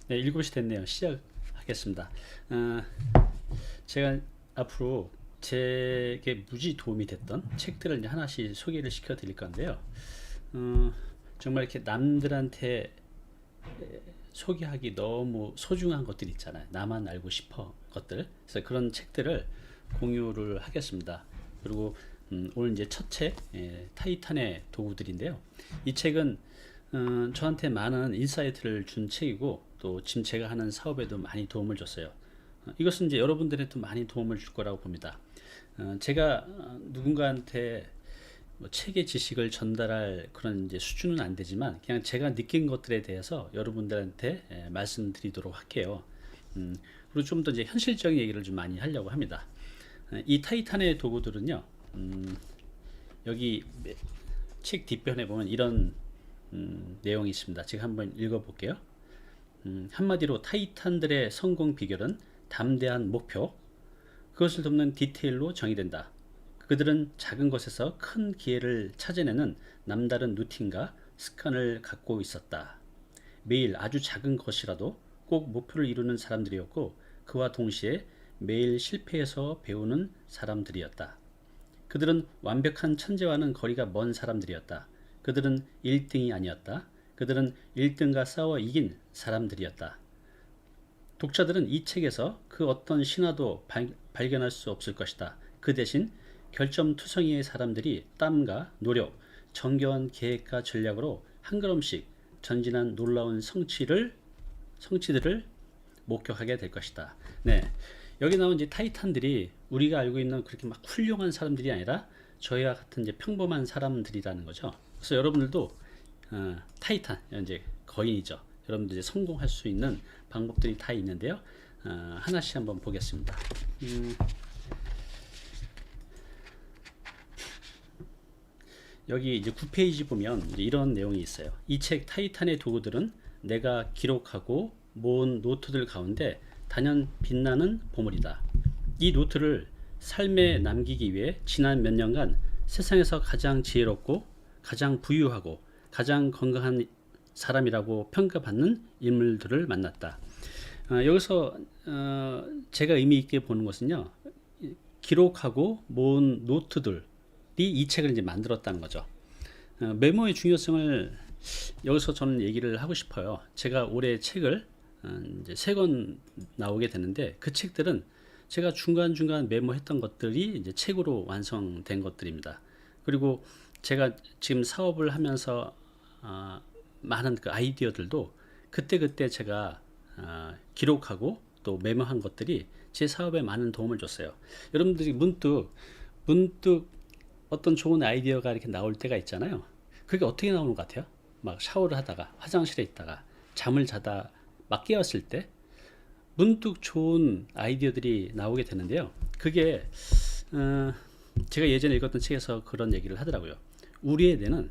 네, 7시 됐네요. 시작하겠습니다. 제가 앞으로 제게 무지 도움이 됐던 책들을 이제 하나씩 소개를 시켜 드릴 건데요. 정말 이렇게 남들한테 소개하기 너무 소중한 것들 있잖아요. 나만 알고 싶어 것들. 그래서 그런 책들을 공유를 하겠습니다. 그리고 오늘 이제 첫 책, 타이탄의 도구들인데요. 이 책은 저한테 많은 인사이트를 준 책이고, 또 지금 제가 하는 사업에도 많이 도움을 줬어요. 이것은 이제 여러분들한테 많이 도움을 줄 거라고 봅니다. 제가 누군가한테 뭐 책의 지식을 전달할 그런 이제 수준은 안 되지만, 그냥 제가 느낀 것들에 대해서 여러분들한테 말씀드리도록 할게요. 그리고 좀 더 이제 현실적인 얘기를 좀 많이 하려고 합니다. 이 타이탄의 도구들은요, 여기 책 뒷편에 보면 이런 내용이 있습니다. 제가 한번 읽어볼게요. 한마디로 타이탄들의 성공 비결은 담대한 목표, 그것을 돕는 디테일로 정의된다. 그들은 작은 것에서 큰 기회를 찾아내는 남다른 루틴과 습관을 갖고 있었다. 매일 아주 작은 것이라도 꼭 목표를 이루는 사람들이었고, 그와 동시에 매일 실패해서 배우는 사람들이었다. 그들은 완벽한 천재와는 거리가 먼 사람들이었다. 그들은 1등이 아니었다. 그들은 1등과 싸워 이긴 사람들이었다. 독자들은 이 책에서 그 어떤 신화도 발견할 수 없을 것이다. 그 대신 결점투성이의 사람들이 땀과 노력, 정교한 계획과 전략으로 한 걸음씩 전진한 놀라운 성취들을 목격하게 될 것이다. 네, 여기 나온 이제 타이탄들이 우리가 알고 있는 그렇게 막 훌륭한 사람들이 아니라 저희와 같은 이제 평범한 사람들이라는 거죠. 그래서 여러분들도 타이탄, 이제 거인이죠. 여러분들 이제 성공할 수 있는 방법들이 다 있는데요. 하나씩 한번 보겠습니다. 여기 이제 9페이지 보면 이제 이런 내용이 있어요. 이 책 타이탄의 도구들은 내가 기록하고 모은 노트들 가운데 단연 빛나는 보물이다. 이 노트를 삶에 남기기 위해 지난 몇 년간 세상에서 가장 지혜롭고 가장 부유하고 가장 건강한 사람이라고 평가받는 인물들을 만났다. 여기서 제가 의미 있게 보는 것은요, 기록하고 모은 노트들이 이 책을 이제 만들었다는 거죠. 메모의 중요성을 여기서 저는 얘기를 하고 싶어요. 제가 올해 책을 이제 3권 나오게 되는데, 그 책들은 제가 중간중간 메모했던 것들이 이제 책으로 완성된 것들입니다. 그리고 제가 지금 사업을 하면서 많은 그 아이디어들도 그때그때 제가 기록하고 또 메모한 것들이 제 사업에 많은 도움을 줬어요. 여러분들이 문득 어떤 좋은 아이디어가 이렇게 나올 때가 있잖아요. 그게 어떻게 나오는 것 같아요? 막 샤워를 하다가, 화장실에 있다가, 잠을 자다 막 깨었을 때 문득 좋은 아이디어들이 나오게 되는데요. 그게 제가 예전에 읽었던 책에서 그런 얘기를 하더라고요. 우리의 뇌는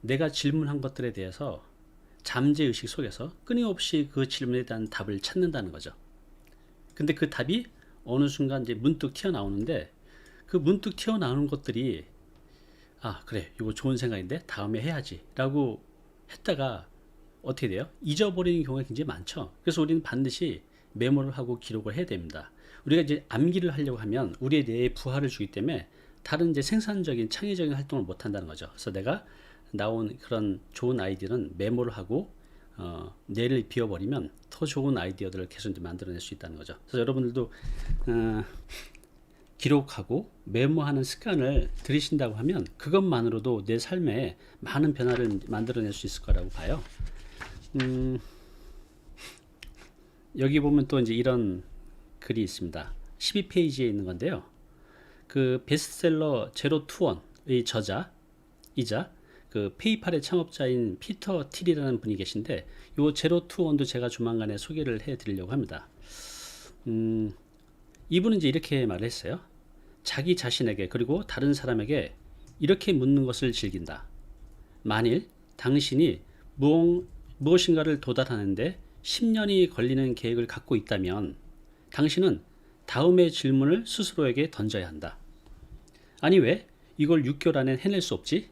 내가 질문한 것들에 대해서 잠재의식 속에서 끊임없이 그 질문에 대한 답을 찾는다는 거죠. 근데 그 답이 어느 순간 이제 문득 튀어나오는데, 그 문득 튀어나오는 것들이 그래, 이거 좋은 생각인데 다음에 해야지 라고 했다가 어떻게 돼요? 잊어버리는 경우가 굉장히 많죠. 그래서 우리는 반드시 메모를 하고 기록을 해야 됩니다. 우리가 이제 암기를 하려고 하면 우리의 뇌에 부하를 주기 때문에 다른 이제 생산적인 창의적인 활동을 못 한다는 거죠. 그래서 내가 나온 그런 좋은 아이디어는 메모를 하고 뇌를 비워버리면 더 좋은 아이디어들을 계속 이제 만들어낼 수 있다는 거죠. 그래서 여러분들도 기록하고 메모하는 습관을 들이신다고 하면 그것만으로도 내 삶에 많은 변화를 만들어낼 수 있을 거라고 봐요. 여기 보면 또 이제 이런 글이 있습니다. 12페이지에 있는 건데요. 그 베스트셀러 제로 투원의 저자이자 그 페이팔의 창업자인 피터 틸이라는 분이 계신데, 요 제로 투원도 제가 조만간에 소개를 해 드리려고 합니다. 이분은 이제 이렇게 말을 했어요. 자기 자신에게 그리고 다른 사람에게 이렇게 묻는 것을 즐긴다. 만일 당신이 무엇인가를 도달하는데 10년이 걸리는 계획을 갖고 있다면 당신은 다음의 질문을 스스로에게 던져야 한다. 아니, 왜 이걸 6개월 안에 해낼 수 없지?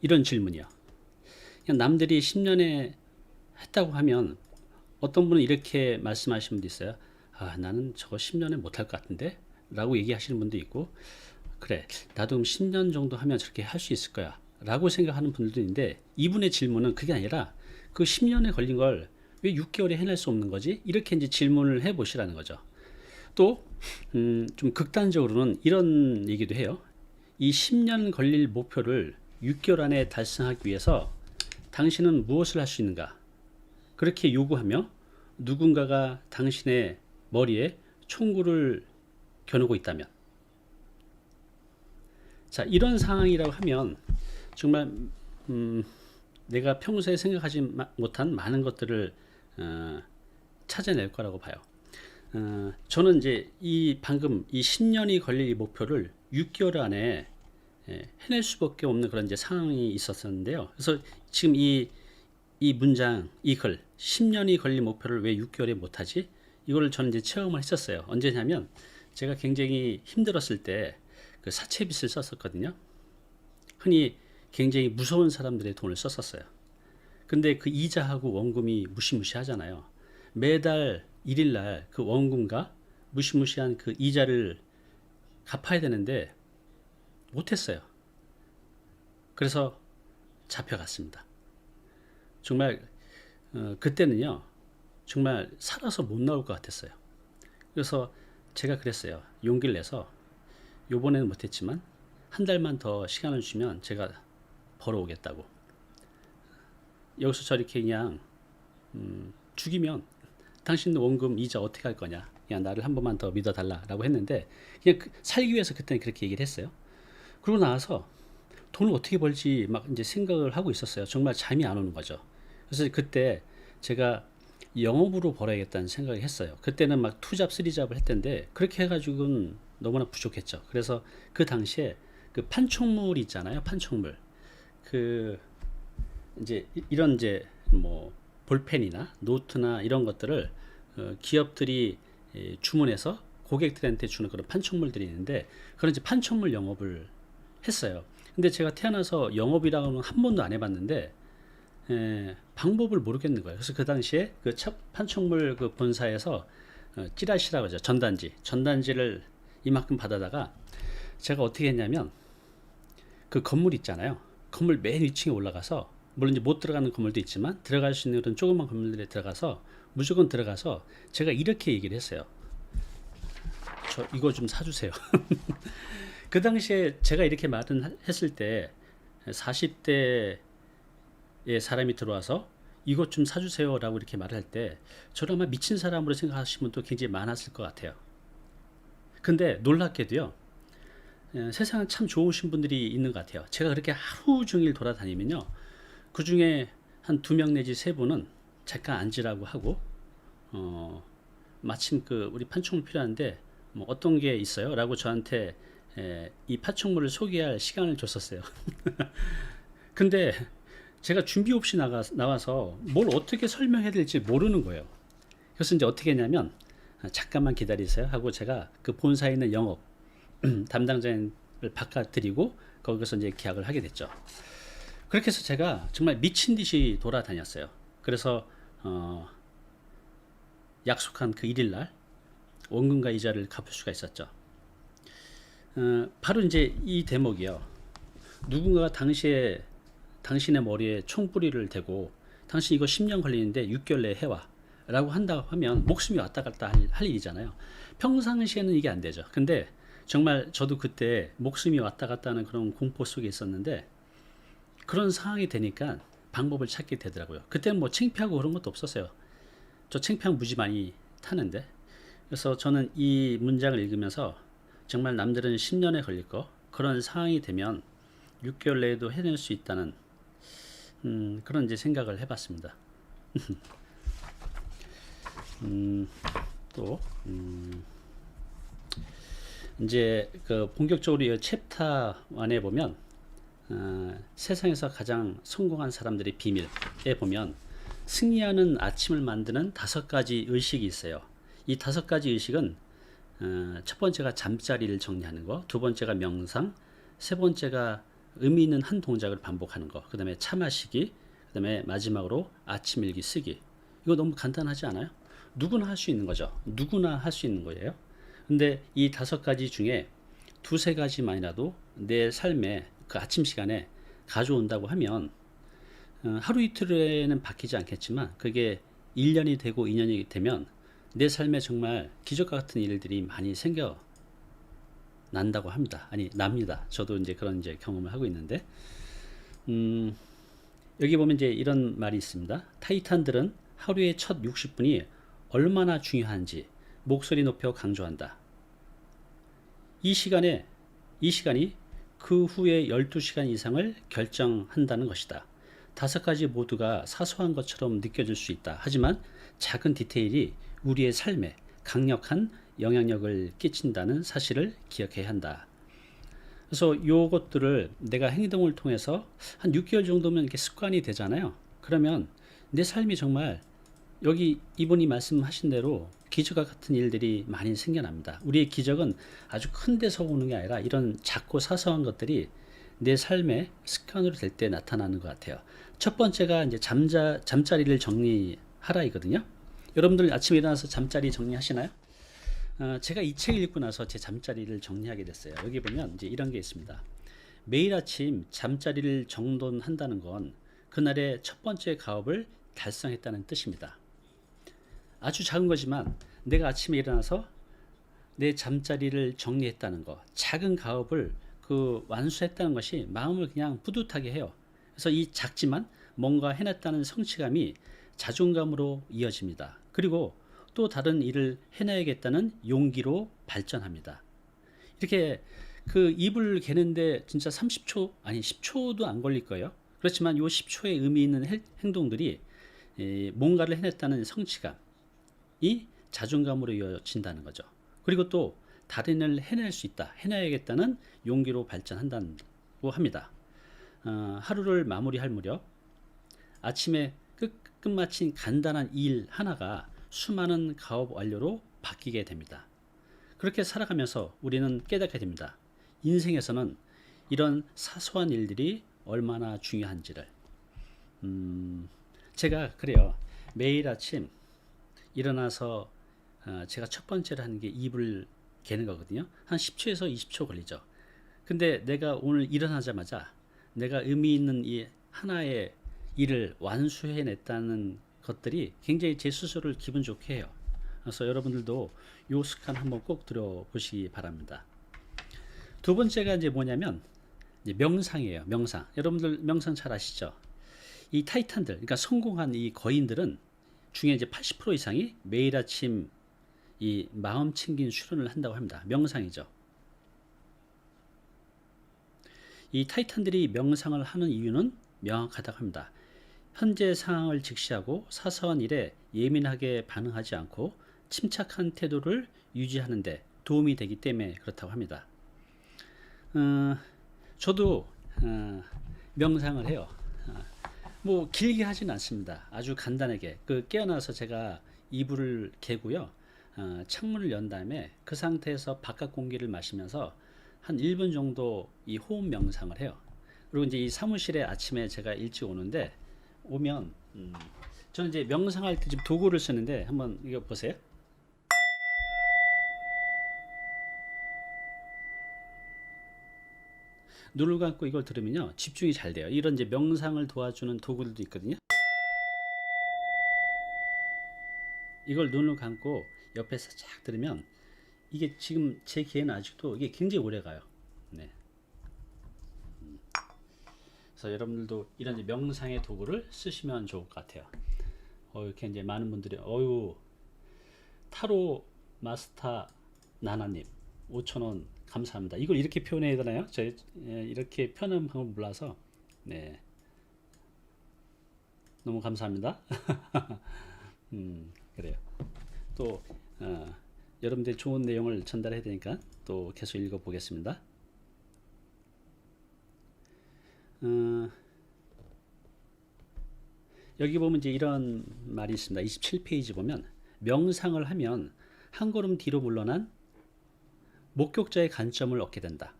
이런 질문이요. 그냥 남들이 10년에 했다고 하면 어떤 분은 이렇게 말씀하시는 분도 있어요. 아, 나는 저거 10년에 못할 것 같은데? 라고 얘기하시는 분도 있고, 그래, 나도 10년 정도 하면 저렇게 할 수 있을 거야. 라고 생각하는 분들도 있는데, 이분의 질문은 그게 아니라 그 10년에 걸린 걸 왜 6개월에 해낼 수 없는 거지? 이렇게 이제 질문을 해 보시라는 거죠. 또, 좀 극단적으로는 이런 얘기도 해요. 이 10년 걸릴 목표를 6개월 안에 달성하기 위해서 당신은 무엇을 할 수 있는가? 그렇게 요구하며 누군가가 당신의 머리에 총구를 겨누고 있다면, 자, 이런 상황이라고 하면 정말 내가 평소에 생각하지 못한 많은 것들을 찾아낼 거라고 봐요. 저는 이제 이 방금 이 10년이 걸릴 이 목표를 6개월 안에 해낼 수밖에 없는 그런 이제 상황이 있었었는데요. 그래서 지금 이 문장, 이 글, 10년이 걸릴 목표를 왜 6개월에 못하지? 이걸 저는 이제 체험을 했었어요. 언제냐면 제가 굉장히 힘들었을 때 그 사채빚을 썼었거든요. 흔히 굉장히 무서운 사람들의 돈을 썼었어요. 근데 그 이자하고 원금이 무시무시하잖아요. 매달 1일날 그 원금과 무시무시한 그 이자를 갚아야 되는데 못했어요. 그래서 잡혀갔습니다. 정말 그때는요, 정말 살아서 못 나올 것 같았어요. 그래서 제가 그랬어요. 용기를 내서 요번에는 못했지만 한 달만 더 시간을 주면 제가 벌어오겠다고. 여기서 저렇게 그냥 죽이면 당신 원금 이자 어떻게 할 거냐, 그냥 나를 한 번만 더 믿어달라라고 했는데, 그냥 살기 위해서 그때는 그렇게 얘기를 했어요. 그러고 나서 돈을 어떻게 벌지 막 이제 생각을 하고 있었어요. 정말 잠이 안 오는 거죠. 그래서 그때 제가 영업으로 벌어야겠다는 생각을 했어요. 그때는 막 투잡, 쓰리잡을 했던데 그렇게 해가지고는 너무나 부족했죠. 그래서 그 당시에 그 판촉물 있잖아요. 판촉물. 그 이제 이런 이제 뭐 볼펜이나 노트나 이런 것들을 기업들이 주문해서 고객들한테 주는 그런 판촉물들이 있는데, 그런 이제 판촉물 영업을 했어요. 근데 제가 태어나서 영업이라고는 한 번도 안 해봤는데 방법을 모르겠는 거예요. 그래서 그 당시에 그 판촉물 그 본사에서 찌라시라고 하죠. 전단지를 이만큼 받아다가 제가 어떻게 했냐면 그 건물 있잖아요. 건물 맨 위층에 올라가서, 물론 이제 못 들어가는 건물도 있지만 들어갈 수 있는 그런 조그만 건물들에 들어가서 무조건 들어가서 제가 이렇게 얘기를 했어요. 저 이거 좀 사주세요. 그 당시에 제가 이렇게 말을 했을 때 40대의 사람이 들어와서 이것 좀 사주세요 라고 이렇게 말을 할 때 저를 아마 미친 사람으로 생각하시는 분도 굉장히 많았을 것 같아요. 근데 놀랍게도요, 세상은 참 좋으신 분들이 있는 것 같아요. 제가 그렇게 하루 종일 돌아다니면요, 그 중에 한 2명 내지 3분은 잠깐 앉으라고 하고, 마침 그 우리 판촉물 필요한데 뭐 어떤 게 있어요? 라고 저한테 이 판촉물을 소개할 시간을 줬었어요. 근데 제가 준비 없이 나와서 뭘 어떻게 설명해야 될지 모르는 거예요. 그래서 이제 어떻게 했냐면, 잠깐만 기다리세요 하고 제가 그 본사에 있는 영업 담당자를 바꿔드리고 거기서 이제 계약을 하게 됐죠. 그렇게 해서 제가 정말 미친 듯이 돌아다녔어요. 그래서 약속한 그 1일날 원금과 이자를 갚을 수가 있었죠. 바로 이제 이 대목이요. 누군가가 당신의 머리에 총뿌리를 대고 당신 이거 10년 걸리는데 6개월 내에 해와 라고 한다고 하면 목숨이 왔다 갔다 할 일이잖아요. 평상시에는 이게 안 되죠. 근데 정말 저도 그때 목숨이 왔다 갔다 하는 그런 공포 속에 있었는데, 그런 상황이 되니까 방법을 찾게 되더라고요. 그때는 뭐 창피하고 그런 것도 없었어요. 저 창피한 무지 많이 타는데. 그래서 저는 이 문장을 읽으면서 정말 남들은 10년에 걸릴 거, 그런 상황이 되면 6개월 내에도 해낼 수 있다는 그런 이제 생각을 해봤습니다. 또 이제 그 본격적으로 이 챕터 1에 보면 세상에서 가장 성공한 사람들의 비밀에 보면 승리하는 아침을 만드는 5가지 의식이 있어요. 이 5가지 의식은 첫 번째가 잠자리를 정리하는 거, 두 번째가 명상, 세 번째가 의미 있는 한 동작을 반복하는 거, 그 다음에 차 마시기, 그 다음에 마지막으로 아침 일기 쓰기. 이거 너무 간단하지 않아요? 누구나 할 수 있는 거죠. 누구나 할 수 있는 거예요. 근데 이 5가지 중에 두세 가지만이라도 내 삶에 그 아침 시간에 가져온다고 하면 하루 이틀에는 바뀌지 않겠지만 그게 1년이 되고 2년이 되면 내 삶에 정말 기적과 같은 일들이 많이 생겨 난다고 합니다. 아니, 납니다. 저도 이제 그런 이제 경험을 하고 있는데, 여기 보면 이제 이런 말이 있습니다. 타이탄들은 하루의 첫 60분이 얼마나 중요한지 목소리 높여 강조한다. 이 시간이 그 후에 12시간 이상을 결정한다는 것이다. 5가지 모두가 사소한 것처럼 느껴질 수 있다. 하지만 작은 디테일이 우리의 삶에 강력한 영향력을 끼친다는 사실을 기억해야 한다. 그래서 요것들을 내가 행동을 통해서 한 6개월 정도면 이렇게 습관이 되잖아요. 그러면 내 삶이 정말 여기 이분이 말씀하신 대로 기적과 같은 일들이 많이 생겨납니다. 우리의 기적은 아주 큰 데서 오는 게 아니라 이런 작고 사소한 것들이 내 삶의 습관으로 될 때 나타나는 것 같아요. 첫 번째가 이제 잠자리를 정리하라이거든요. 여러분들 아침에 일어나서 잠자리 정리하시나요? 제가 이 책을 읽고 나서 제 잠자리를 정리하게 됐어요. 여기 보면 이제 이런 게 있습니다. 매일 아침 잠자리를 정돈한다는 건 그날의 첫 번째 가업을 달성했다는 뜻입니다. 아주 작은 거지만 내가 아침에 일어나서 내 잠자리를 정리했다는 거, 작은 가업을 완수했다는 것이 마음을 그냥 뿌듯하게 해요. 그래서 이 작지만 뭔가 해냈다는 성취감이 자존감으로 이어집니다. 그리고 또 다른 일을 해내야겠다는 용기로 발전합니다. 이렇게 이불을 개는데 진짜 30초 아니 10초도 안 걸릴 거예요. 그렇지만 이 10초의 의미 있는 행동들이 뭔가를 해냈다는 성취감이 자존감으로 이어진다는 거죠. 그리고 또 다른 일을 해낼 수 있다, 해내야겠다는 용기로 발전한다고 합니다. 하루를 마무리할 무렵 아침에 끝마친 간단한 일 하나가 수많은 가업 완료로 바뀌게 됩니다. 그렇게 살아가면서 우리는 깨닫게 됩니다. 인생에서는 이런 사소한 일들이 얼마나 중요한지를. 제가 그래요. 매일 아침 일어나서 제가 첫 번째로 하는 게 이불 개는 거거든요. 한 10초에서 20초 걸리죠. 근데 내가 오늘 일어나자마자 내가 의미 있는 이 하나의 일을 완수해냈다는 것들이 굉장히 제 스스로를 기분 좋게 해요. 그래서 여러분들도 요 습관 한번 꼭 들어보시기 바랍니다. 두 번째가 이제 뭐냐면 이제 명상이에요. 명상. 여러분들 명상 잘 아시죠? 이 타이탄들, 그러니까 성공한 이 거인들은 중에 이제 80% 이상이 매일 아침 이 마음 챙긴 수련을 한다고 합니다. 명상이죠. 이 타이탄들이 명상을 하는 이유는 명확하다고 합니다. 현재 상황을 직시하고 사소한 일에 예민하게 반응하지 않고 침착한 태도를 유지하는 데 도움이 되기 때문에 그렇다고 합니다. 저도 명상을 해요. 뭐 길게 하진 않습니다. 아주 간단하게 깨어나서 제가 이불을 개고요. 창문을 연 다음에 그 상태에서 바깥 공기를 마시면서 한 1분 정도 이 호흡 명상을 해요. 그리고 이제 이 사무실에 아침에 제가 일찍 오는데 오면 저는 이제 명상할 때 지금 도구를 쓰는데 한번 이거 보세요. 눈을 감고 이걸 들으면요 집중이 잘 돼요. 이런 이제 명상을 도와주는 도구들도 있거든요. 이걸 눈을 감고 옆에서 쫙 들으면 이게 지금 제 귀에는 아직도 이게 굉장히 오래 가요. 네. 그래서 여러분들도 이런 이제 명상의 도구를 쓰시면 좋을 것 같아요. 이렇게 이제 많은 분들이 타로 마스터 나나님 5,000원 감사합니다. 이걸 이렇게 표현해야 되나요? 저 이렇게 표현하는 방법을 몰라서 네 너무 감사합니다. 그래요. 또 여러분들 좋은 내용을 전달해야 되니까 또 계속 읽어 보겠습니다. 여기 보면 이제 이런 말이 있습니다. 27페이지 보면 명상을 하면 한 걸음 뒤로 물러난 목격자의 관점을 얻게 된다.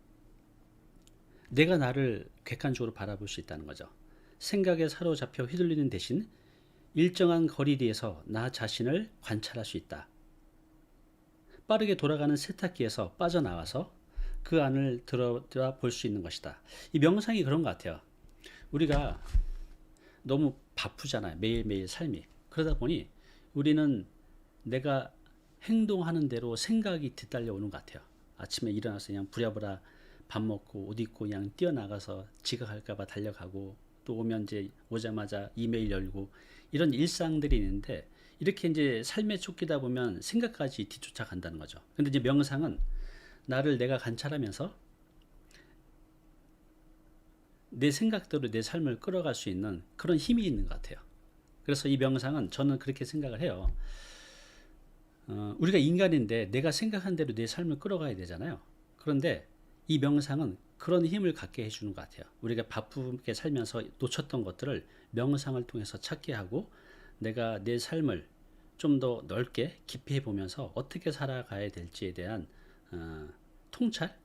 내가 나를 객관적으로 바라볼 수 있다는 거죠. 생각에 사로잡혀 휘둘리는 대신 일정한 거리에서 나 자신을 관찰할 수 있다. 빠르게 돌아가는 세탁기에서 빠져나와서 그 안을 들어다 볼 수 있는 것이다. 이 명상이 그런 것 같아요. 우리가 너무 바쁘잖아요. 매일매일 삶이. 그러다 보니 우리는 내가 행동하는 대로 생각이 뒤따려 오는 것 같아요. 아침에 일어나서 그냥 부랴부랴 밥 먹고 옷 입고 그냥 뛰어나가서 지각할까봐 달려가고, 또 오면 이제 오자마자 이메일 열고, 이런 일상들이 있는데, 이렇게 이제 삶에 쫓기다 보면 생각까지 뒤쫓아간다는 거죠. 근데 이제 명상은 나를 내가 관찰하면서 내 생각대로 내 삶을 끌어갈 수 있는 그런 힘이 있는 것 같아요. 그래서 이 명상은 저는 그렇게 생각을 해요. 우리가 인간인데 내가 생각한 대로 내 삶을 끌어가야 되잖아요. 그런데 이 명상은 그런 힘을 갖게 해주는 것 같아요. 우리가 바쁘게 살면서 놓쳤던 것들을 명상을 통해서 찾게 하고, 내가 내 삶을 좀 더 넓게 깊이 해보면서 어떻게 살아가야 될지에 대한 통찰,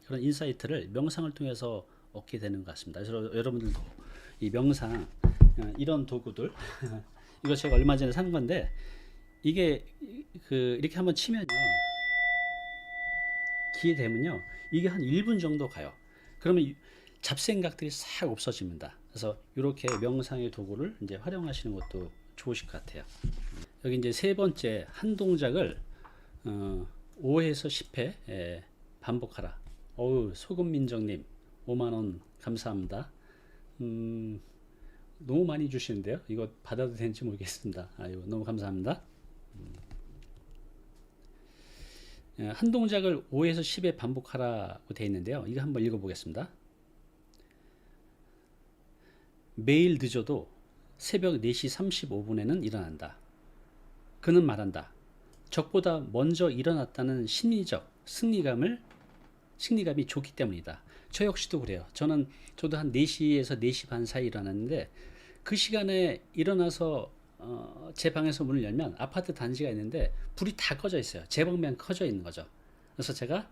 그런 인사이트를 명상을 통해서 얻게 되는 것 같습니다. 그래서 여러분들도 이 명상, 이런 도구들 이거 제가 얼마 전에 산 건데, 이게 이렇게 한번 치면요, 기회 되면요, 이게 한 1분 정도 가요. 그러면 잡생각들이 싹 없어집니다. 그래서 이렇게 명상의 도구를 이제 활용하시는 것도 좋으실 것 같아요. 여기 이제 세 번째, 한 동작을 5회에서 10회 반복하라. 어우, 소금민정님 5만원 감사합니다. 너무 많이 주시는데요. 이거 받아도 되는지 모르겠습니다. 아유, 너무 감사합니다. 한 동작을 5에서 10회 반복하라고 되어 있는데요. 이거 한번 읽어보겠습니다. 매일 늦어도 새벽 4시 35분에는 일어난다. 그는 말한다. 적보다 먼저 일어났다는 심리적 승리감이 좋기 때문이다. 저 역시도 그래요. 저도 한 4시에서 4시 반 사이 일어났는데, 그 시간에 일어나서 제 방에서 문을 열면 아파트 단지가 있는데 불이 다 꺼져 있어요. 제 방만 꺼져 있는 거죠. 그래서 제가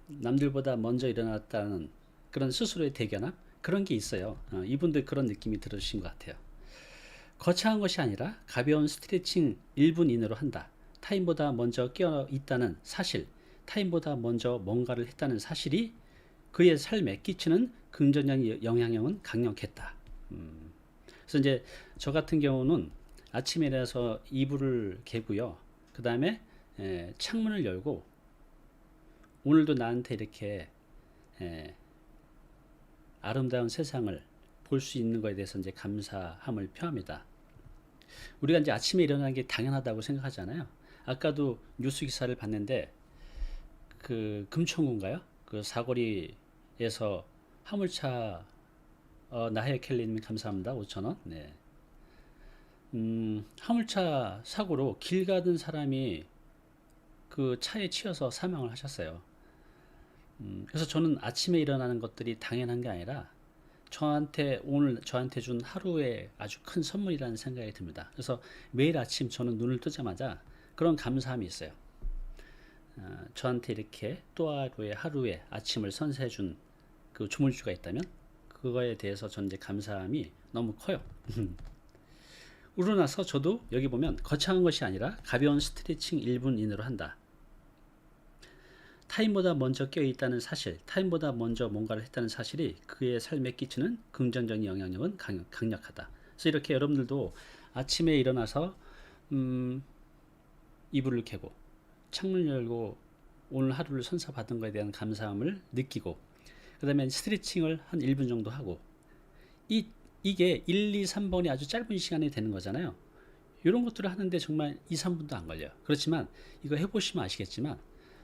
남들보다 먼저 일어났다는 그런 스스로의 대견함, 그런 게 있어요. 이분들 그런 느낌이 들으신 것 같아요. 거창한 것이 아니라 가벼운 스트레칭 1분 이내로 한다. 타인보다 먼저 깨어 있다는 사실, 타인보다 먼저 뭔가를 했다는 사실이 그의 삶에 끼치는 긍정적인 영향력은 강력했다. 그래서 이제 저 같은 경우는 아침에 일어나서 이불을 개고요. 그 다음에 창문을 열고, 오늘도 나한테 이렇게 아름다운 세상을 볼 수 있는 것에 대해서 이제 감사함을 표합니다. 우리가 이제 아침에 일어나는 게 당연하다고 생각하잖아요. 아까도 뉴스 기사를 봤는데, 그 금천구인가요? 그 사거리에서 화물차, 나혜 켈리님 감사합니다. 5,000원. 네. 화물차 사고로 길 가던 사람이 그 차에 치여서 사망을 하셨어요. 그래서 저는 아침에 일어나는 것들이 당연한 게 아니라 오늘 저한테 준 하루의 아주 큰 선물이라는 생각이 듭니다. 그래서 매일 아침 저는 눈을 뜨자마자 그런 감사함이 있어요. 저한테 이렇게 또 하루의 아침을 선사해 준 그 조물주가 있다면 그거에 대해서 전 이제 감사함이 너무 커요. 일어나서 저도 여기 보면 거창한 것이 아니라 가벼운 스트레칭 1분 이내로 한다. 타인보다 먼저 깨어있다는 사실, 타인보다 먼저 뭔가를 했다는 사실이 그의 삶에 끼치는 긍정적인 영향력은 강력하다. 그래서 이렇게 여러분들도 아침에 일어나서 이불을 켜고 창문을 열고 오늘 하루를 선사받은 것에 대한 감사함을 느끼고, 그 다음에 스트레칭을 한 1분 정도 하고, 이게 1, 2, 3번이 아주 짧은 시간이 되는 거잖아요. 이런 것들을 하는데 정말 2, 3분도 안 걸려요. 그렇지만 이거 해보시면 아시겠지만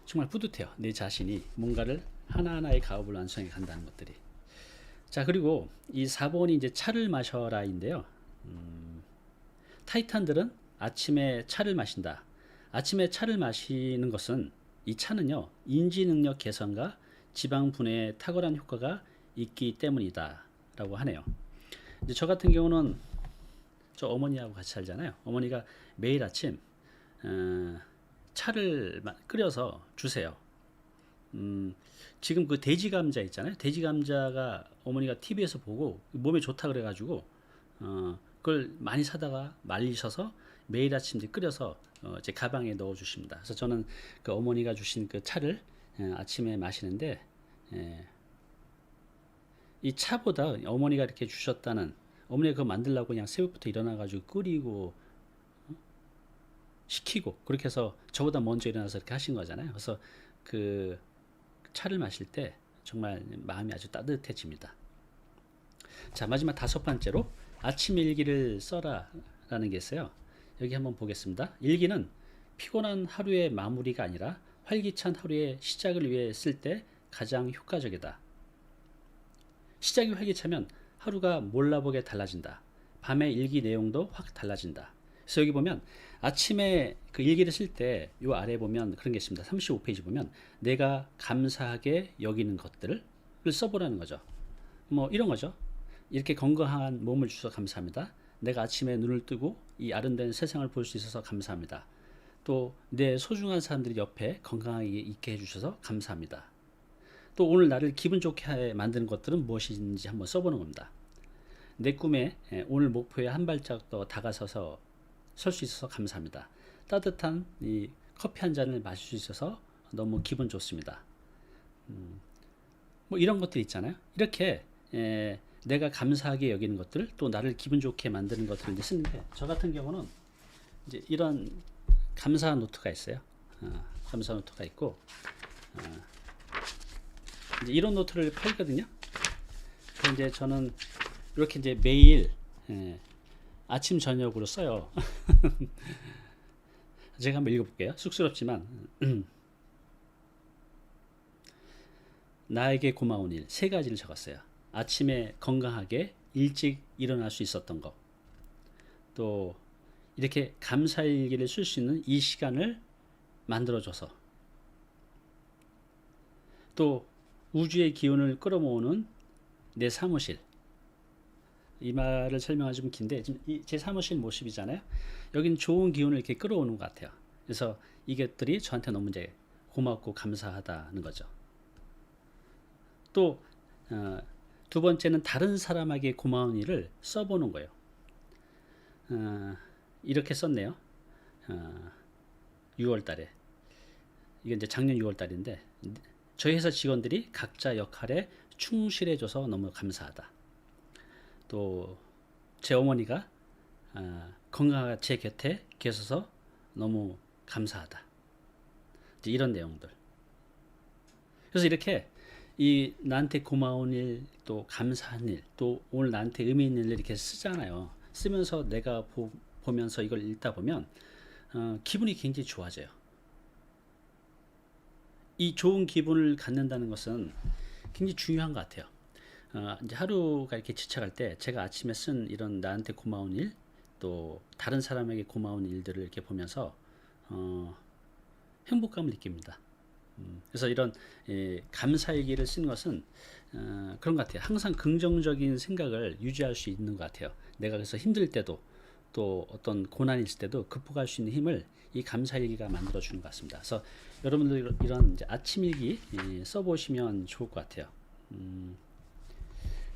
정말 뿌듯해요. 내 자신이 뭔가를 하나하나의 가업을 완성해 간다는 것들이. 자, 그리고 이 4번이 이제 차를 마셔라인데요. 타이탄들은 아침에 차를 마신다. 아침에 차를 마시는 것은, 이 차는요, 인지 능력 개선과 지방 분해에 탁월한 효과가 있기 때문이다 라고 하네요. 이제 저 같은 경우는 저 어머니하고 같이 살잖아요. 어머니가 매일 아침 차를 끓여서 주세요. 지금 그 돼지 감자 있잖아요. 돼지 감자가 어머니가 TV에서 보고 몸에 좋다 그래가지고 그걸 많이 사다가 말리셔서 매일 아침 이제 끓여서 제 가방에 넣어 주십니다. 그래서 저는 그 어머니가 주신 그 차를 아침에 마시는데, 이 차보다 어머니가 이렇게 주셨다는, 어머니가 그거 만들려고 그냥 새벽부터 일어나 가지고 끓이고 시키고 그렇게 해서 저보다 먼저 일어나서 이렇게 하신 거잖아요. 그래서 그 차를 마실 때 정말 마음이 아주 따뜻해집니다. 자, 마지막 다섯 번째로 아침 일기를 써라 라는 게 있어요. 여기 한번 보겠습니다. 일기는 피곤한 하루의 마무리가 아니라 활기찬 하루의 시작을 위해 쓸 때 가장 효과적이다. 시작이 활기차면 하루가 몰라보게 달라진다. 밤의 일기 내용도 확 달라진다. 그래서 여기 보면 아침에 그 일기를 쓸 때 요 아래 보면 그런 게 있습니다. 35페이지 보면 내가 감사하게 여기는 것들을 써보라는 거죠. 뭐 이런 거죠. 이렇게 건강한 몸을 주셔서 감사합니다. 내가 아침에 눈을 뜨고 이 아름다운 세상을 볼 수 있어서 감사합니다. 또 내 소중한 사람들이 옆에 건강하게 있게 해주셔서 감사합니다. 또 오늘 나를 기분 좋게 만드는 것들은 무엇인지 한번 써보는 겁니다. 내 꿈에 오늘 목표에 한 발짝 더 다가서서 설 수 있어서 감사합니다. 따뜻한 이 커피 한 잔을 마실 수 있어서 너무 기분 좋습니다. 뭐 이런 것들 있잖아요. 이렇게 내가 감사하게 여기는 것들, 또 나를 기분 좋게 만드는 것들을 이제 쓰는데, 저 같은 경우는 이제 이런 감사 노트가 있어요. 감사 노트가 있고, 이제 이런 노트를 팔거든요. 그래서 이제 저는 이렇게 이제 매일 아침 저녁으로 써요. 제가 한번 읽어볼게요. 쑥스럽지만 나에게 고마운 일 세 가지를 적었어요. 아침에 건강하게 일찍 일어날 수 있었던 것, 또 이렇게 감사일기를 쓸 수 있는 이 시간을 만들어줘서, 또 우주의 기운을 끌어모으는 내 사무실. 이 말을 설명하기 좀 긴데, 지금 제 사무실 모습이잖아요. 여긴 좋은 기운을 이렇게 끌어오는 것 같아요. 그래서 이것들이 저한테 너무 이제 고맙고 감사하다는 거죠. 또 두 번째는 다른 사람에게 고마운 일을 써보는 거예요. 이렇게 썼네요. 6월 달에. 이게 이제 작년 6월 달인데, 저희 회사 직원들이 각자 역할에 충실해줘서 너무 감사하다. 또 제 어머니가 건강하게 제 곁에 계셔서 너무 감사하다. 이제 이런 내용들. 그래서 이렇게 이 나한테 고마운 일, 또 감사한 일, 또 오늘 나한테 의미 있는 일 이렇게 쓰잖아요. 쓰면서 내가 보면서 이걸 읽다 보면 기분이 굉장히 좋아져요. 이 좋은 기분을 갖는다는 것은 굉장히 중요한 것 같아요. 이제 하루가 이렇게 지쳐갈 때 제가 아침에 쓴 이런 나한테 고마운 일, 또 다른 사람에게 고마운 일들을 이렇게 보면서 행복감을 느낍니다. 그래서 이런 감사일기를 쓰는 것은 그런 것 같아요. 항상 긍정적인 생각을 유지할 수 있는 것 같아요. 내가 그래서 힘들 때도, 또 어떤 고난이 있을 때도 극복할 수 있는 힘을 이 감사일기가 만들어 주는 것 같습니다. 그래서 여러분들 이런 이제 아침일기 써보시면 좋을 것 같아요.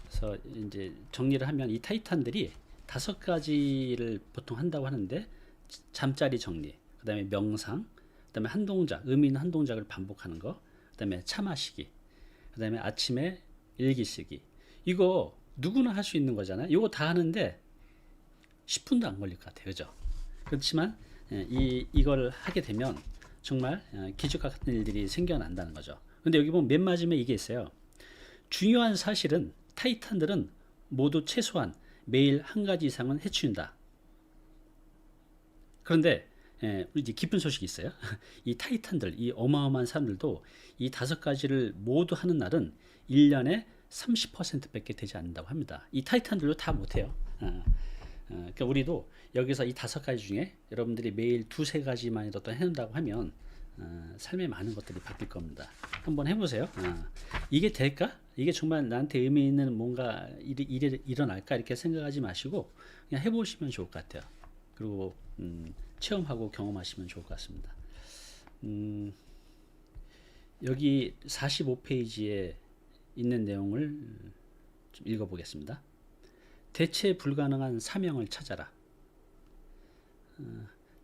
그래서 이제 정리를 하면 이 타이탄들이 5가지를 보통 한다고 하는데, 잠자리 정리, 그 다음에 명상, 그 다음에 한 동작, 의미 있는 한 동작을 반복하는 거, 그 다음에 차 마시기, 그 다음에 아침에 일기 쓰기. 이거 누구나 할 수 있는 거잖아요. 이거 다 하는데 10분도 안 걸릴 것 같아요. 그죠? 그렇지만 이걸 하게 되면 정말 기적 같은 일들이 생겨난다는 거죠. 근데 여기 보면 맨 마지막에 이게 있어요. 중요한 사실은 타이탄들은 모두 최소한 매일 한 가지 이상은 해치운다. 그런데 이제 기쁜 소식이 있어요. 이 타이탄들, 이 어마어마한 사람들도 이 5가지를 모두 하는 날은 1년에 30%밖에 되지 않는다고 합니다. 이 타이탄들도 다 못해요. 그러니까 우리도 여기서 이 5가지 중에 여러분들이 매일 2-3가지만이라도 해낸다고 하면 삶에 많은 것들이 바뀔 겁니다. 한번 해보세요. 이게 될까? 이게 정말 나한테 의미 있는 뭔가 일이 일어날까? 이렇게 생각하지 마시고 그냥 해보시면 좋을 것 같아요. 그리고 체험하고 경험하시면 좋을 것 같습니다. 여기 45페이지에 있는 내용을 좀 읽어보겠습니다. 대체 불가능한 사명을 찾아라.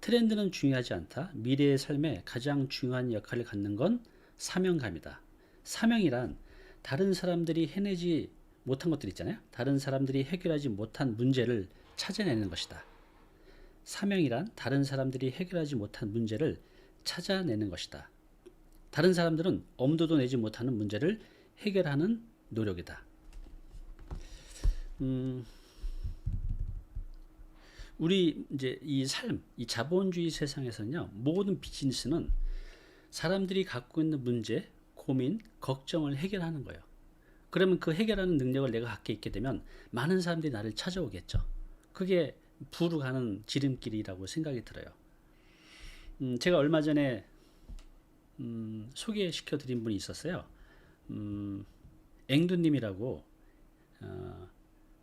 트렌드는 중요하지 않다. 미래의 삶에 가장 중요한 역할을 갖는 건 사명감이다. 사명이란 다른 사람들이 해내지 못한 것들 있잖아요. 다른 사람들이 해결하지 못한 문제를 찾아내는 것이다. 사명이란 다른 사람들이 해결하지 못한 문제를 찾아내는 것이다. 다른 사람들은 엄두도 내지 못하는 문제를 해결하는 노력이다. 우리 이제 이 삶, 이 자본주의 세상에서는요, 모든 비즈니스는 사람들이 갖고 있는 문제, 고민, 걱정을 해결하는 거예요. 그러면 그 해결하는 능력을 내가 갖게 있게 되면 많은 사람들이 나를 찾아오겠죠. 그게 부로 가는 지름길이라고 생각이 들어요. 제가 얼마 전에 소개시켜 드린 분이 있었어요. 앵두님이라고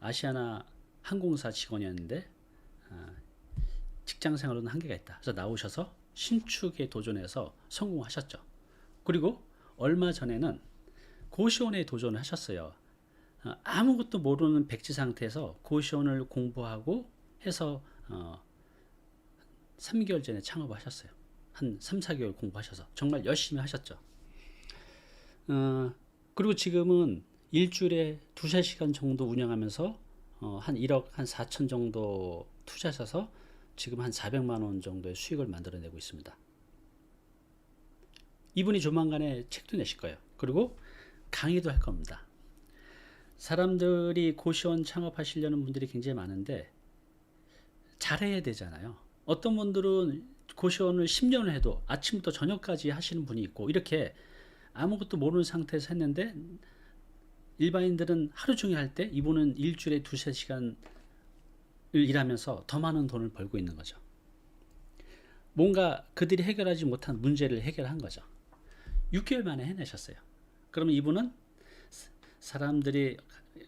아시아나 항공사 직원이었는데 직장 생활로는 한계가 있다. 그래서 나오셔서 신축에 도전해서 성공하셨죠. 그리고 얼마 전에는 고시원에 도전을 하셨어요. 아무것도 모르는 백지 상태에서 고시원을 공부하고 해서 3개월 전에 창업을 하셨어요. 한 3, 4개월 공부하셔서 정말 열심히 하셨죠. 그리고 지금은 일주일에 2~3시간 정도 운영하면서 한 1억 한 4천 정도 투자하셔서 지금 한 400만 원 정도의 수익을 만들어내고 있습니다. 이분이 조만간에 책도 내실 거예요. 그리고 강의도 할 겁니다. 사람들이 고시원 창업하시려는 분들이 굉장히 많은데 잘해야 되잖아요. 어떤 분들은 고시원을 10년을 해도 아침부터 저녁까지 하시는 분이 있고, 이렇게 아무것도 모르는 상태에서 했는데 일반인들은 하루 종일 할 때 이분은 일주일에 2~3시간을 일하면서 더 많은 돈을 벌고 있는 거죠. 뭔가 그들이 해결하지 못한 문제를 해결한 거죠. 6개월 만에 해내셨어요. 그러면 이분은 사람들이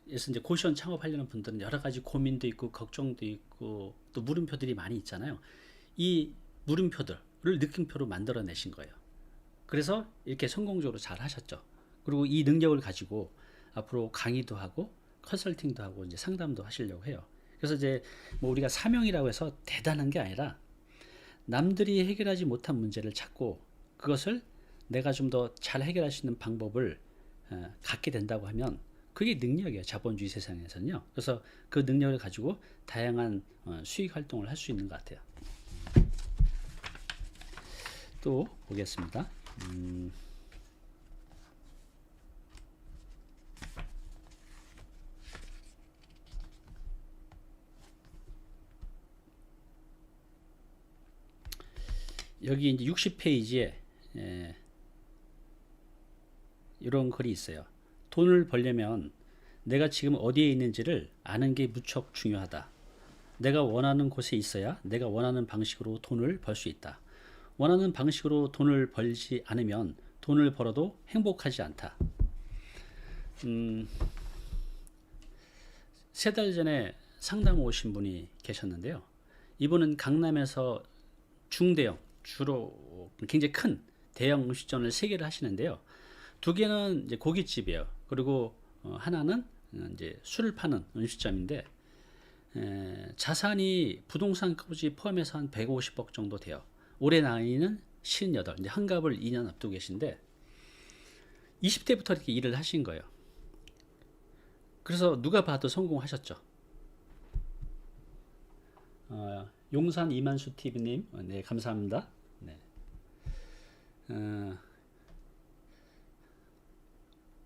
이제 고시원 창업하려는 분들은 여러 가지 고민도 있고 걱정도 있고 또 물음표들이 많이 있잖아요. 이 물음표들을 느낌표로 만들어내신 거예요. 그래서 이렇게 성공적으로 잘 하셨죠. 그리고 이 능력을 가지고 앞으로 강의도 하고 컨설팅도 하고 이제 상담도 하시려고 해요. 그래서 이제 뭐 우리가 사명이라고 해서 대단한 게 아니라 남들이 해결하지 못한 문제를 찾고 그것을 내가 좀 더 잘 해결할 수 있는 방법을 갖게 된다고 하면 그게 능력이에요. 자본주의 세상에서는요. 그래서 그 능력을 가지고 다양한 수익 활동을 할 수 있는 것 같아요. 또 보겠습니다. 여기 이제 60페이지에 이런 글이 있어요. 돈을 벌려면 내가 지금 어디에 있는지를 아는 게 무척 중요하다. 내가 원하는 곳에 있어야 내가 원하는 방식으로 돈을 벌 수 있다. 원하는 방식으로 돈을 벌지 않으면 돈을 벌어도 행복하지 않다. 3달 전에 상담 오신 분이 계셨는데요. 이분은 강남에서 중대형, 주로 굉장히 큰 대형 음식점을 3개를 하시는데요. 2개는 이제 고깃집이에요. 그리고 하나는 이제 술을 파는 음식점인데 자산이 부동산까지 포함해서 한 150억 정도 돼요. 올해 나이는 58, 이제 환갑을 2년 앞두고 계신데 20대부터 이렇게 일을 하신 거예요. 그래서 누가 봐도 성공하셨죠. 용산 이만수 TV님, 네, 감사합니다. 네.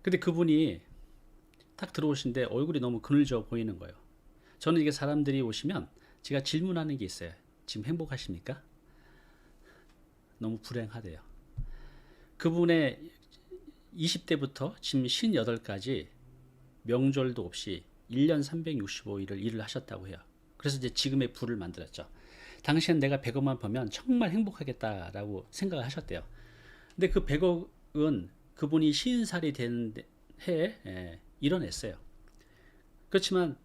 근데 그분이 딱 들어오신데 얼굴이 너무 그늘져 보이는 거예요. 저는 이게 사람들이 오시면 제가 질문하는 게 있어요. 지금 행복하십니까? 너무 불행하대요. 그분의 20대부터 지금 58까지 명절도 없이 1년 365일을 일을 하셨다고 해요. 그래서 이제 지금의 부를 만들었죠. 당시엔 내가 100억만 벌면 정말 행복하겠다라고 생각을 하셨대요. 근데 그 100억은 그분이 50살이 된 해에 이뤄냈어요. 그렇지만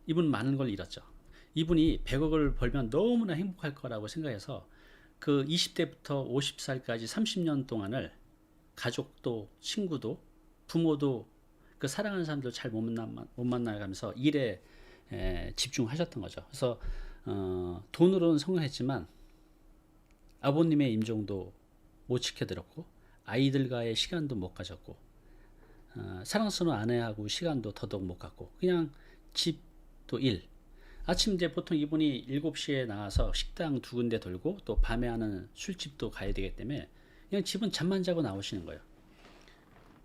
이분 많은 걸 잃었죠. 이분이 100억을 벌면 너무나 행복할 거라고 생각해서 그 20대부터 50살까지 30년 동안을 가족도 친구도 부모도 그 사랑하는 사람들 잘 못 만나가면서 일에 집중하셨던 거죠. 그래서 돈으로는 성공했지만 아버님의 임종도 못 지켜드렸고 아이들과의 시간도 못 가졌고 사랑스러운 아내하고 시간도 더더욱 못 갖고 그냥 집 또 일. 아침 이제 보통 이분이 7시에 나와서 식당 2군데 돌고 또 밤에 하는 술집도 가야 되기 때문에 그냥 집은 잠만 자고 나오시는 거예요.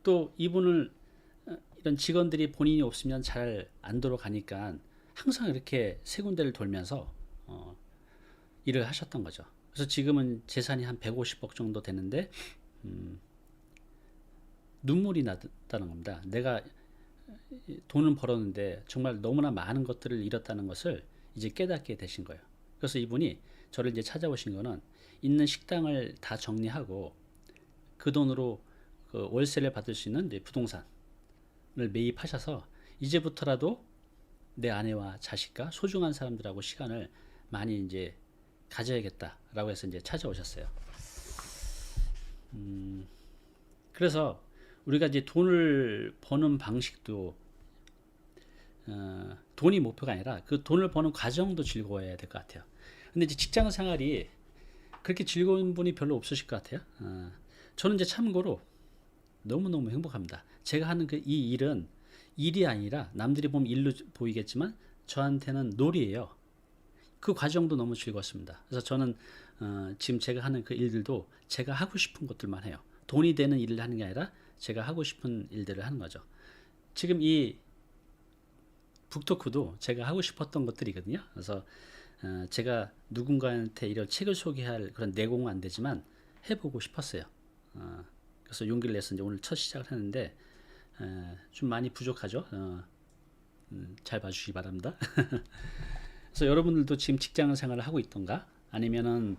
또 이분을 이런 직원들이 본인이 없으면 잘 안 돌아가니까 항상 이렇게 세 군데를 돌면서 일을 하셨던 거죠. 그래서 지금은 재산이 한 150억 정도 되는데 눈물이 났다는 겁니다. 내가 돈은 벌었는데 정말 너무나 많은 것들을 잃었다는 것을 이제 깨닫게 되신 거예요. 그래서 이분이 저를 이제 찾아오신 거는 있는 식당을 다 정리하고 그 돈으로 그 월세를 받을 수 있는 이제 부동산을 매입하셔서 이제부터라도 내 아내와 자식과 소중한 사람들하고 시간을 많이 이제 가져야겠다라고 해서 이제 찾아오셨어요. 그래서 우리가 이제 돈을 버는 방식도 돈이 목표가 아니라 그 돈을 버는 과정도 즐거워야 될 것 같아요. 근데 이제 직장 생활이 그렇게 즐거운 분이 별로 없으실 것 같아요. 저는 이제 참고로 너무너무 행복합니다. 제가 하는 그 이 일은 일이 아니라 남들이 보면 일로 보이겠지만 저한테는 놀이에요. 그 과정도 너무 즐거웠습니다. 그래서 저는 지금 제가 하는 그 일들도 제가 하고 싶은 것들만 해요. 돈이 되는 일을 하는 게 아니라 제가 하고 싶은 일들을 하는 거죠. 지금 이 북토크도 제가 하고 싶었던 것들이거든요. 그래서 제가 누군가한테 이런 책을 소개할 그런 내공은 안 되지만 해보고 싶었어요. 그래서 용기를 내서 이제 오늘 첫 시작을 하는데 좀 많이 부족하죠. 잘 봐주시기 바랍니다. 그래서 여러분들도 지금 직장 생활을 하고 있던가 아니면은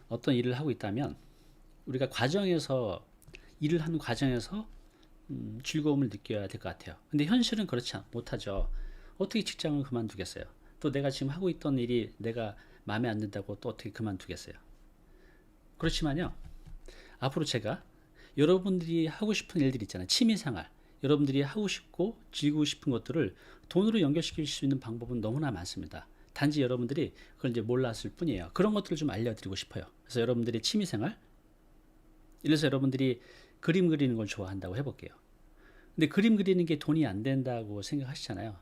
어떤 일을 하고 있다면 우리가 과정에서 일을 하는 과정에서 즐거움을 느껴야 될 것 같아요. 근데 현실은 그렇지 못하죠. 어떻게 직장을 그만두겠어요? 또 내가 지금 하고 있던 일이 내가 마음에 안 든다고 또 어떻게 그만두겠어요? 그렇지만요. 앞으로 제가 여러분들이 하고 싶은 일들 있잖아요. 취미생활. 여러분들이 하고 싶고 즐기고 싶은 것들을 돈으로 연결시킬 수 있는 방법은 너무나 많습니다. 단지 여러분들이 그걸 이제 몰랐을 뿐이에요. 그런 것들을 좀 알려드리고 싶어요. 그래서 여러분들의 취미생활, 예를 들어서 여러분들이 그림 그리는 걸 좋아한다고 해볼게요. 근데 그림 그리는 게 돈이 안 된다고 생각하시잖아요.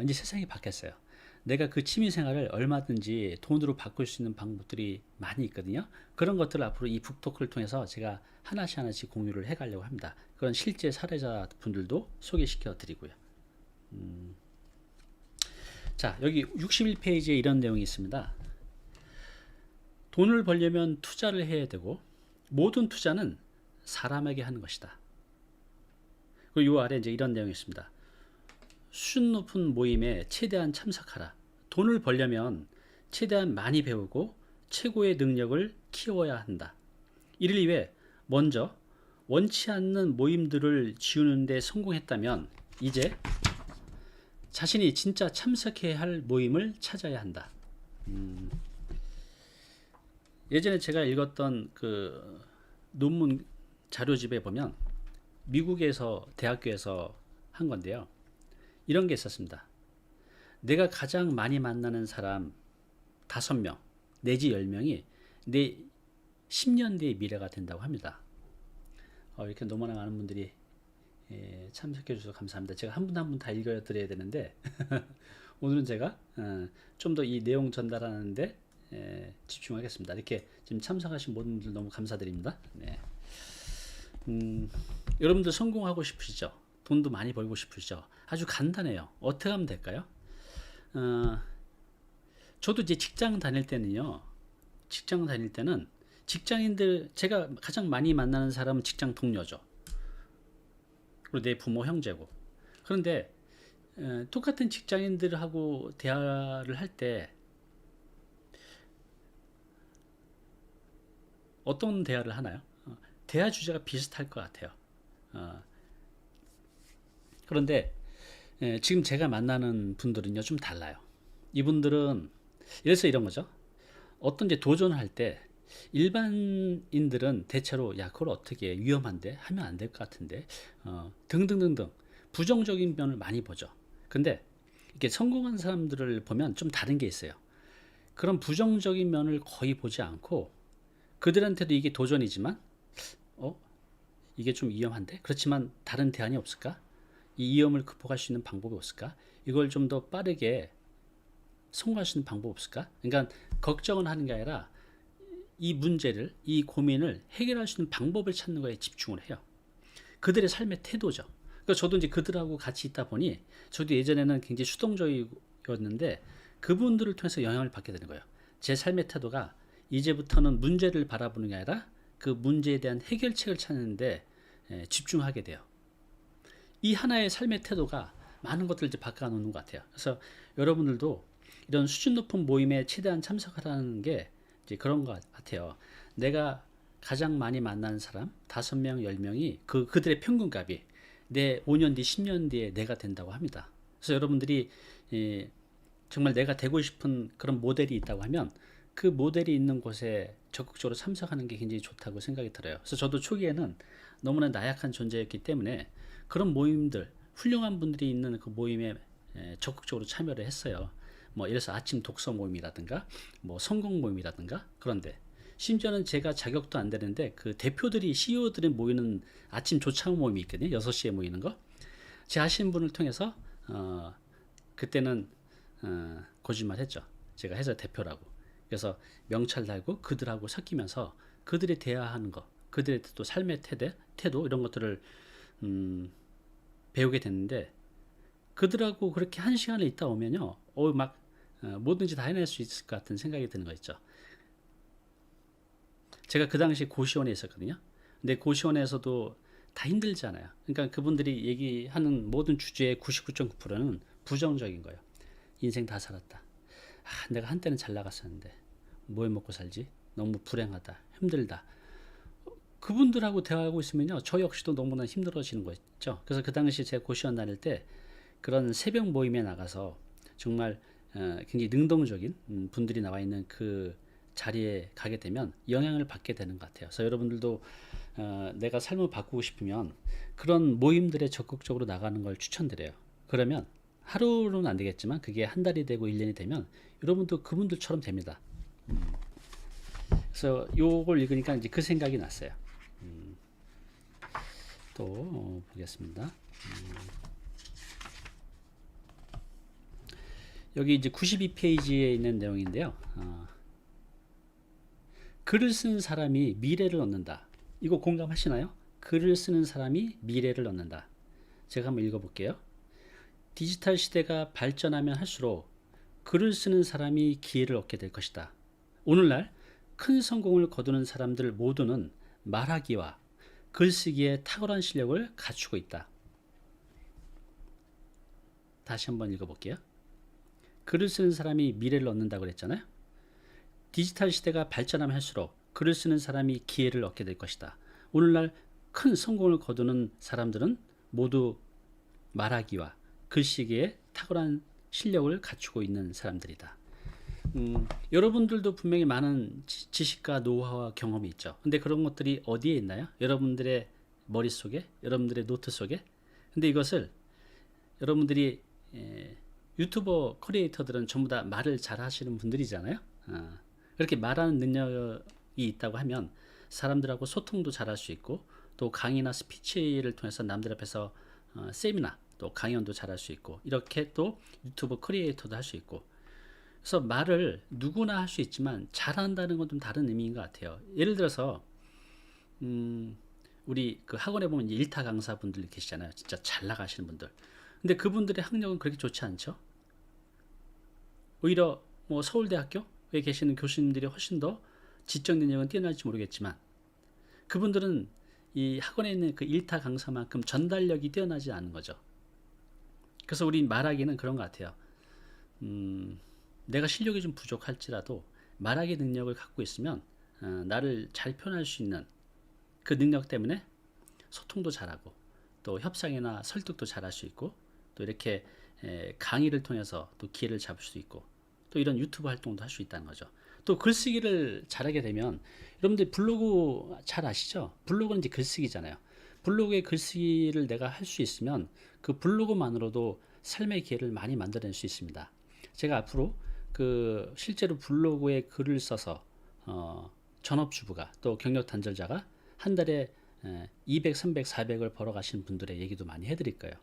이제 세상이 바뀌었어요. 내가 그 취미생활을 얼마든지 돈으로 바꿀 수 있는 방법들이 많이 있거든요. 그런 것들을 앞으로 이 북토크를 통해서 제가 하나씩 공유를 해가려고 합니다. 그런 실제 사례자 분들도 소개시켜 드리고요. 자, 여기 61페이지에 이런 내용이 있습니다. 돈을 벌려면 투자를 해야 되고 모든 투자는 사람에게 하는 것이다. 그리고 이 아래 이제 이런 내용이 있습니다. 수준 높은 모임에 최대한 참석하라. 돈을 벌려면 최대한 많이 배우고 최고의 능력을 키워야 한다. 이를 위해 먼저 원치 않는 모임들을 지우는 데 성공했다면 이제 자신이 진짜 참석해야 할 모임을 찾아야 한다. 예전에 제가 읽었던 그 논문 자료집에 보면 미국에서 대학교에서 한 건데요. 이런 게 있었습니다. 내가 가장 많이 만나는 사람 5명 내지 10명이 내 10년 뒤의 미래가 된다고 합니다. 이렇게 너무나 많은 분들이 참석해 주셔서 감사합니다. 제가 한 분 한 분 다 읽어 드려야 되는데 오늘은 제가 좀 더 이 내용 전달하는데 집중하겠습니다. 이렇게 지금 참석하신 모든 분들 너무 감사드립니다. 네. 여러분들 성공하고 싶으시죠? 돈도 많이 벌고 싶으시죠? 아주 간단해요. 어떻게 하면 될까요? 저도 이제 직장 다닐 때는요. 직장 다닐 때는 직장인들 제가 가장 많이 만나는 사람은 직장 동료죠. 그리고 내 부모 형제고. 그런데 똑같은 직장인들하고 대화를 할 때 어떤 대화를 하나요? 대화 주제가 비슷할 것 같아요. 그런데 지금 제가 만나는 분들은요 좀 달라요. 이분들은 이래서 이런 거죠. 어떤 이제 도전을 할 때 일반인들은 대체로 야 그걸 어떻게 해? 위험한데 하면 안 될 것 같은데 등등등등 부정적인 면을 많이 보죠. 근데 이렇게 성공한 사람들을 보면 좀 다른 게 있어요. 그런 부정적인 면을 거의 보지 않고 그들한테도 이게 도전이지만 이게 좀 위험한데? 그렇지만 다른 대안이 없을까? 이 위험을 극복할 수 있는 방법이 없을까? 이걸 좀 더 빠르게 성공할 수 있는 방법이 없을까? 그러니까 걱정을 하는 게 아니라 이 문제를, 이 고민을 해결할 수 있는 방법을 찾는 거에 집중을 해요. 그들의 삶의 태도죠. 그러니까 저도 이제 그들하고 같이 있다 보니 저도 예전에는 굉장히 수동적이었는데 그분들을 통해서 영향을 받게 되는 거예요. 제 삶의 태도가 이제부터는 문제를 바라보는 게 아니라 그 문제에 대한 해결책을 찾는데 집중하게 돼요. 이 하나의 삶의 태도가 많은 것들을 이제 바꿔놓는 것 같아요. 그래서 여러분들도 이런 수준 높은 모임에 최대한 참석하라는 게 이제 그런 것 같아요. 내가 가장 많이 만난 사람 5명, 10명이 그들의 평균값이 내 5년 뒤, 10년 뒤에 내가 된다고 합니다. 그래서 여러분들이 정말 내가 되고 싶은 그런 모델이 있다고 하면 그 모델이 있는 곳에 적극적으로 참석하는 게 굉장히 좋다고 생각이 들어요. 그래서 저도 초기에는 너무나 나약한 존재였기 때문에 그런 모임들, 훌륭한 분들이 있는 그 모임에 적극적으로 참여를 했어요. 뭐 예를 들어서 아침 독서 모임이라든가 뭐 성공 모임이라든가. 그런데 심지어는 제가 자격도 안 되는데 그 대표들이 CEO들이 모이는 아침 조창 모임이 있거든요. 6시에 모이는 거. 제 아시는 분을 통해서 그때는 거짓말 했죠. 제가 회사 대표라고. 그래서 명찰 달고 그들하고 섞이면서 그들이 대화하는 거, 그들의 또 삶의 태도 이런 것들을 배우게 됐는데 그들하고 그렇게 1시간을 있다 오면요. 뭐든지 다 해낼 수 있을 것 같은 생각이 드는 거 있죠. 제가 그 당시 고시원에 있었거든요. 근데 고시원에서도 다 힘들잖아요. 그러니까 그분들이 얘기하는 모든 주제의 99.9%는 부정적인 거예요. 인생 다 살았다. 내가 한때는 잘 나갔었는데 뭐 해 먹고 살지? 너무 불행하다. 힘들다. 그분들하고 대화하고 있으면요. 저 역시도 너무나 힘들어지는 거 있죠. 그래서 그 당시 제가 고시원 다닐 때 그런 새벽 모임에 나가서 정말 굉장히 능동적인 분들이 나와 있는 그 자리에 가게 되면 영향을 받게 되는 것 같아요. 그래서 여러분들도 내가 삶을 바꾸고 싶으면 그런 모임들에 적극적으로 나가는 걸 추천드려요. 그러면 하루는 안 되겠지만 그게 한 달이 되고 1년이 되면 여러분도 그분들처럼 됩니다. 그래서 요걸 읽으니까 이제 그 생각이 났어요. 또 보겠습니다. 여기 이제 92페이지에 있는 내용인데요. 글을 쓰는 사람이 미래를 얻는다. 이거 공감하시나요? 글을 쓰는 사람이 미래를 얻는다. 제가 한번 읽어볼게요. 디지털 시대가 발전하면 할수록 글을 쓰는 사람이 기회를 얻게 될 것이다. 오늘날 큰 성공을 거두는 사람들 모두는 말하기와 글쓰기에 탁월한 실력을 갖추고 있다. 다시 한번 읽어볼게요. 글을 쓰는 사람이 미래를 얻는다고 그랬잖아요. 디지털 시대가 발전하면 할수록 글을 쓰는 사람이 기회를 얻게 될 것이다. 오늘날 큰 성공을 거두는 사람들은 모두 말하기와 글쓰기에 탁월한 실력을 갖추고 있는 사람들이다. 여러분들도 분명히 많은 지식과 노하우와 경험이 있죠. 근데 그런 것들이 어디에 있나요? 여러분들의 머릿속에, 여러분들의 노트 속에. 근데 이것을 여러분들이 유튜버 크리에이터들은 전부 다 말을 잘 하시는 분들이잖아요. 그렇게 말하는 능력이 있다고 하면 사람들하고 소통도 잘 할 수 있고 또 강의나 스피치를 통해서 남들 앞에서 세미나 또 강연도 잘 할 수 있고 이렇게 또 유튜버 크리에이터도 할 수 있고 그래서 말을 누구나 할 수 있지만 잘한다는 건 좀 다른 의미인 것 같아요. 예를 들어서 우리 그 학원에 보면 이제 일타 강사분들 계시잖아요. 진짜 잘 나가시는 분들. 근데 그분들의 학력은 그렇게 좋지 않죠. 오히려 뭐 서울대학교에 계시는 교수님들이 훨씬 더 지적 능력은 뛰어날지 모르겠지만 그분들은 이 학원에 있는 그 일타 강사만큼 전달력이 뛰어나지 않은 거죠. 그래서 우리 말하기는 그런 것 같아요. 내가 실력이 좀 부족할지라도 말하기 능력을 갖고 있으면 나를 잘 표현할 수 있는 그 능력 때문에 소통도 잘하고 또 협상이나 설득도 잘할 수 있고 또 이렇게 강의를 통해서 또 기회를 잡을 수도 있고 또 이런 유튜브 활동도 할 수 있다는 거죠. 또 글쓰기를 잘하게 되면 여러분들 블로그 잘 아시죠? 블로그는 이제 글쓰기잖아요. 블로그의 글쓰기를 내가 할 수 있으면 그 블로그만으로도 삶의 기회를 많이 만들어낼 수 있습니다. 제가 앞으로 그 실제로 블로그에 글을 써서 전업주부가 또 경력 단절자가 한 달에 200, 300, 400을 벌어 가시는 분들의 얘기도 많이 해드릴 거예요.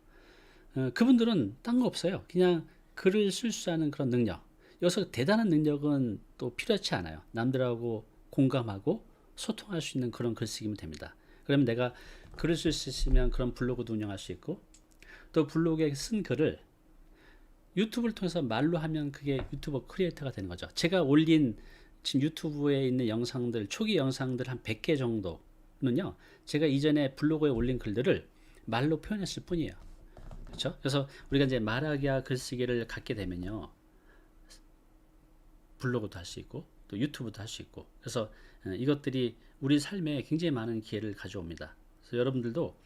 그분들은 딴 거 없어요. 그냥 글을 쓸 수 있는 그런 능력. 여기서 대단한 능력은 또 필요하지 않아요. 남들하고 공감하고 소통할 수 있는 그런 글쓰기면 됩니다. 그러면 내가 글을 쓸 수 있으면 그런 블로그도 운영할 수 있고, 또 블로그에 쓴 글을 유튜브를 통해서 말로 하면 그게 유튜버 크리에이터가 되는 거죠. 제가 올린 지금 유튜브에 있는 영상들, 초기 영상들 한 100개 정도는요, 제가 이전에 블로그에 올린 글들을 말로 표현했을 뿐이에요. 그렇죠? 그래서 우리가 이제 말하기와 글쓰기를 갖게 되면요, 블로그도 할 수 있고 또 유튜브도 할 수 있고, 그래서 이것들이 우리 삶에 굉장히 많은 기회를 가져옵니다. 그래서 여러분들도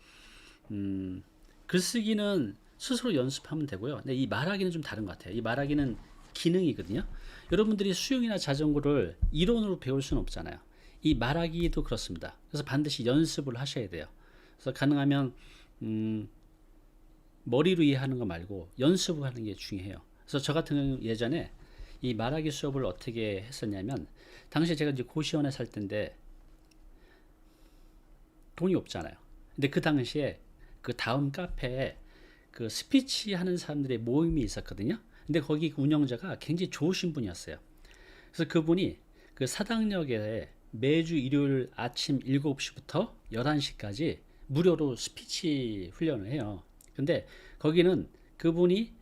글쓰기는 스스로 연습하면 되고요. 근데 이 말하기는 좀 다른 것 같아요. 이 말하기는 기능이거든요. 여러분들이 수영이나 자전거를 이론으로 배울 수는 없잖아요. 이 말하기도 그렇습니다. 그래서 반드시 연습을 하셔야 돼요. 그래서 가능하면 머리로 이해하는 거 말고 연습을 하는 게 중요해요. 그래서 저 같은 경우는 예전에 이 말하기 수업을 어떻게 했었냐면, 당시에 제가 이제 고시원에 살 때인데 돈이 없잖아요. 근데 그 당시에 그 다음 카페에 그 스피치 하는 사람들의 모임이 있었거든요. 근데 거기 그 운영자가 굉장히 좋으신 분이었어요. 그래서 그분이 그 사당역에 매주 일요일 아침 7시부터 11시까지 무료로 스피치 훈련을 해요. 근데 거기는 그분이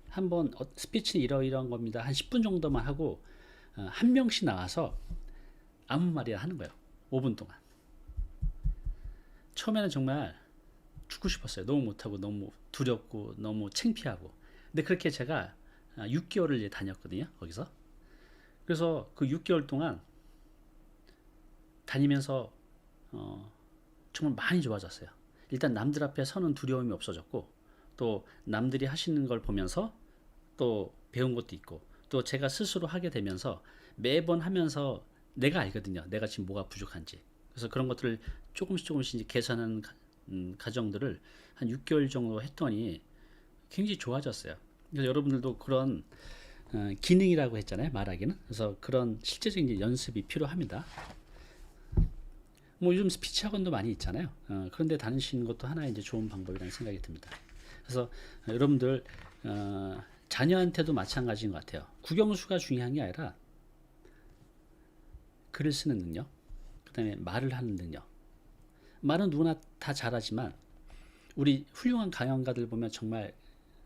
한번 스피치는 이러이러한 겁니다. 한 10분 정도만 하고 한 명씩 나와서 아무 말이나 하는 거예요. 5분 동안. 처음에는 정말 죽고 싶었어요. 너무 못하고 너무 두렵고 너무 창피하고. 근데 그렇게 제가 6개월을 이제 다녔거든요. 거기서. 그래서 그 6개월 동안 다니면서 정말 많이 좋아졌어요. 일단 남들 앞에 서는 두려움이 없어졌고, 또 남들이 하시는 걸 보면서 또 배운 것도 있고, 또 제가 스스로 하게 되면서 매번 하면서 내가 알거든요. 내가 지금 뭐가 부족한지. 그래서 그런 것들을 조금씩 이제 개선하는 과정들을 한 6개월 정도 했더니 굉장히 좋아졌어요. 그래서 여러분들도 그런 기능이라고 했잖아요. 말하기는. 그래서 그런 실제적인 이제 연습이 필요합니다. 뭐 요즘 스피치 학원도 많이 있잖아요. 그런데 다니시는 것도 하나의 이제 좋은 방법이라는 생각이 듭니다. 그래서 여러분들 자녀한테도 마찬가지인 것 같아요. 국영수가 중요한 게 아니라 글을 쓰는 능력, 그 다음에 말을 하는 능력. 말은 누구나 다 잘하지만 우리 훌륭한 강연가들 보면 정말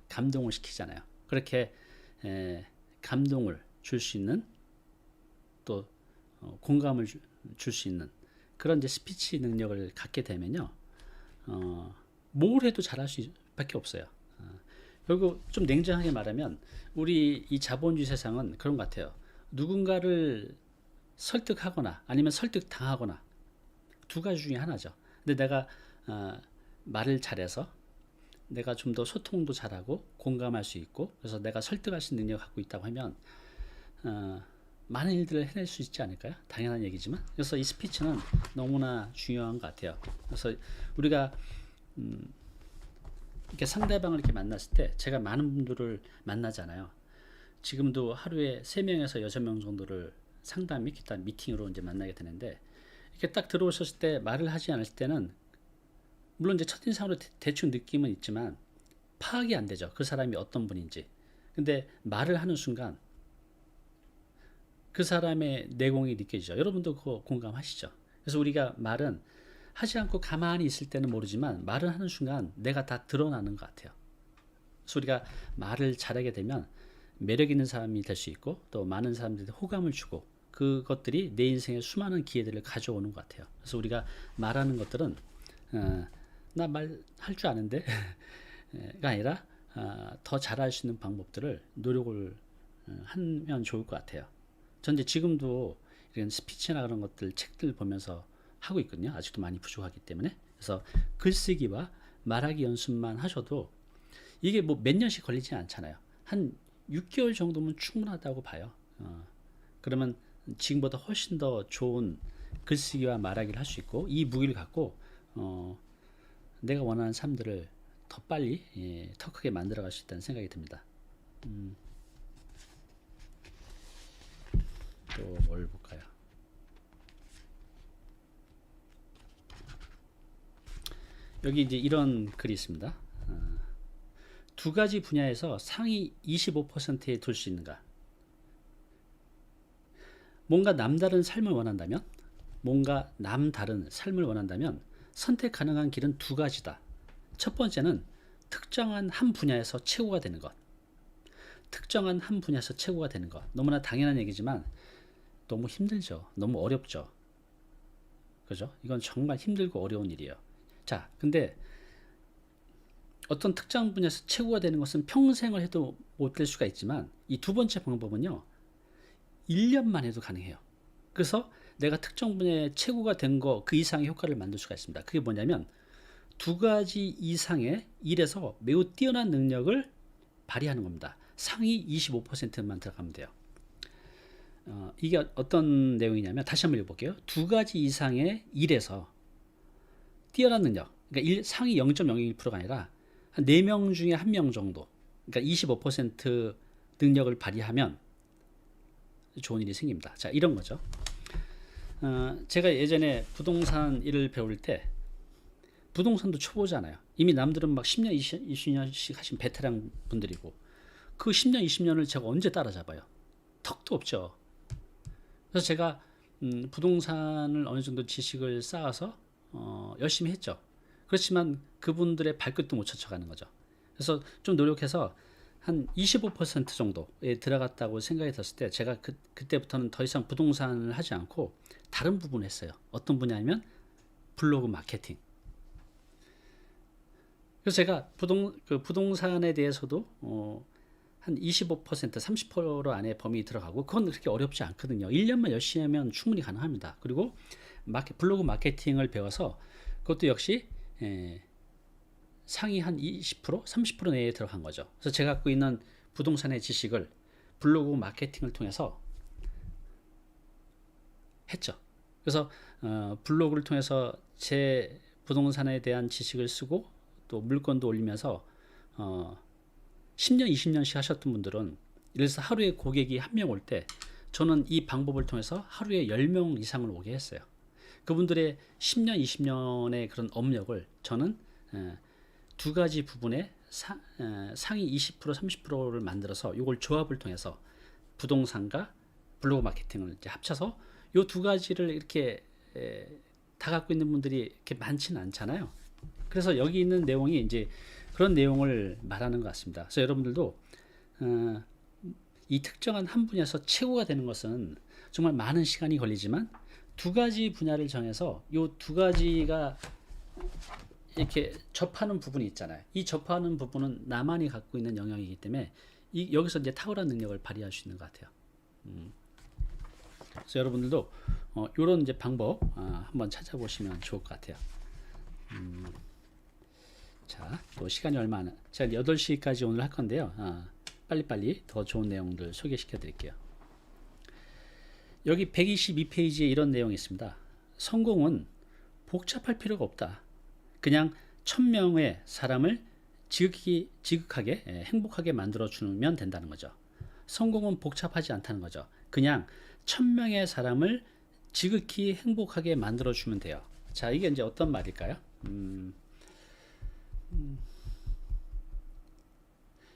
감동을 시키잖아요. 그렇게 감동을 줄 수 있는, 또 공감을 줄 수 있는 그런 이제 스피치 능력을 갖게 되면요, 뭘 해도 잘할 수밖에 없어요. 그리고 좀 냉정하게 말하면 우리 이 자본주의 세상은 그런 것 같아요. 누군가를 설득하거나 아니면 설득당하거나 두 가지 중에 하나죠. 근데 내가 말을 잘해서 내가 좀 더 소통도 잘하고 공감할 수 있고, 그래서 내가 설득할 수 있는 능력을 갖고 있다고 하면 많은 일들을 해낼 수 있지 않을까요? 당연한 얘기지만. 그래서 이 스피치는 너무나 중요한 것 같아요. 그래서 우리가 이렇게 상대방을 이렇게 만났을 때, 제가 많은 분들을 만나잖아요. 지금도 하루에 3명에서 6명 정도를 상담 및 기타 미팅으로 이제 만나게 되는데, 이렇게 딱 들어오셨을 때 말을 하지 않을 때는 물론 이제 첫인상으로 대충 느낌은 있지만 파악이 안 되죠. 그 사람이 어떤 분인지. 근데 말을 하는 순간 그 사람의 내공이 느껴지죠. 여러분도 그거 공감하시죠? 그래서 우리가 말은 하지 않고 가만히 있을 때는 모르지만 말을 하는 순간 내가 다 드러나는 것 같아요. 그래서 우리가 말을 잘하게 되면 매력 있는 사람이 될 수 있고, 또 많은 사람들한테 호감을 주고, 그것들이 내 인생에 수많은 기회들을 가져오는 것 같아요. 그래서 우리가 말하는 것들은 나 말 할 줄 아는데 가 아니라 더 잘할 수 있는 방법들을 노력을 하면 좋을 것 같아요. 전 이제 지금도 이런 스피치나 그런 것들 책들 보면서 하고 있거든요. 아직도 많이 부족하기 때문에. 그래서 글쓰기와 말하기 연습만 하셔도 이게 뭐 몇 년씩 걸리지 않잖아요. 한 6개월 정도면 충분하다고 봐요. 그러면 지금보다 훨씬 더 좋은 글쓰기와 말하기를 할 수 있고, 이 무기를 갖고 내가 원하는 삶들을 더 빨리 더 크게 만들어갈 수 있다는 생각이 듭니다. 또 뭘 볼까요? 여기 이제 이런 글이 있습니다. 두 가지 분야에서 상위 25%에 둘 수 있는가? 뭔가 남다른 삶을 원한다면, 뭔가 남다른 삶을 원한다면 선택 가능한 길은 두 가지다. 첫 번째는 특정한 한 분야에서 최고가 되는 것. 특정한 한 분야에서 최고가 되는 것. 너무나 당연한 얘기지만 너무 힘들죠. 너무 어렵죠. 그죠? 이건 정말 힘들고 어려운 일이에요. 자, 근데 어떤 특정 분야에서 최고가 되는 것은 평생을 해도 못 될 수가 있지만 이 두 번째 방법은요. 1년만 해도 가능해요. 그래서 내가 특정 분야에 최고가 된 거 그 이상의 효과를 만들 수가 있습니다. 그게 뭐냐면 두 가지 이상의 일에서 매우 뛰어난 능력을 발휘하는 겁니다. 상위 25%만 들어가면 돼요. 이게 어떤 내용이냐면 다시 한번 읽어볼게요. 두 가지 이상의 일에서 뛰어난 능력, 그러니까 상위 0.01%가 아니라 한 4명 중에 1명 정도, 그러니까 25% 능력을 발휘하면 좋은 일이 생깁니다. 자, 이런 거죠. 제가 예전에 부동산 일을 배울 때 부동산도 초보잖아요. 이미 남들은 막 10년, 20년씩 하신 베테랑 분들이고 그 10년, 20년을 제가 언제 따라잡아요? 턱도 없죠. 그래서 제가 부동산을 어느 정도 지식을 쌓아서 열심히 했죠. 그렇지만 그분들의 발끝도 못 쫓아가는 거죠. 그래서 좀 노력해서 한 25% 정도에 들어갔다고 생각이 들었을 때 제가 그때부터는 더 이상 부동산을 하지 않고 다른 부분을 했어요. 어떤 분야냐면 블로그 마케팅. 그래서 제가 부동산에 대해서도 한 25%, 30% 안에 범위 들어가고 그건 그렇게 어렵지 않거든요. 1년만 열심히 하면 충분히 가능합니다. 그리고 블로그 마케팅을 배워서 그것도 역시 상위 한 20%, 30% 내에 들어간 거죠. 그래서 제가 갖고 있는 부동산의 지식을 블로그 마케팅을 통해서 했죠. 그래서 블로그를 통해서 제 부동산에 대한 지식을 쓰고 또 물건도 올리면서 10년, 20년씩 하셨던 분들은 예를 들어서 하루에 고객이 한 명 올 때 저는 이 방법을 통해서 하루에 10명 이상을 오게 했어요. 그분들의 10년, 20년의 그런 업력을 저는 두 가지 부분에 상위 20%, 30%를 만들어서 이걸 조합을 통해서 부동산과 블로그 마케팅을 이제 합쳐서 이 두 가지를 이렇게 다 갖고 있는 분들이 이렇게 많지는 않잖아요. 그래서 여기 있는 내용이 이제 그런 내용을 말하는 것 같습니다. 그래서 여러분들도 이 특정한 한 분야에서 최고가 되는 것은 정말 많은 시간이 걸리지만 두 가지 분야를 정해서 이 두 가지가 이렇게 접하는 부분이 있잖아요. 이 접하는 부분은 나만이 갖고 있는 영역이기 때문에 여기서 이제 탁월한 능력을 발휘할 수 있는 것 같아요. 그래서 여러분들도 이런 이제 방법 한번 찾아보시면 좋을 것 같아요. 자, 또 시간이 얼마 안, 제가 8시까지 오늘 할 건데요. 빨리빨리 더 좋은 내용들 소개시켜 드릴게요. 여기 122페이지에 이런 내용이 있습니다. 성공은 복잡할 필요가 없다. 그냥 1000명의 사람을 지극하게 행복하게 만들어 주면 된다는 거죠. 성공은 복잡하지 않다는 거죠. 그냥 1000명의 사람을 지극히 행복하게 만들어 주면 돼요. 자, 이게 이제 어떤 말일까요?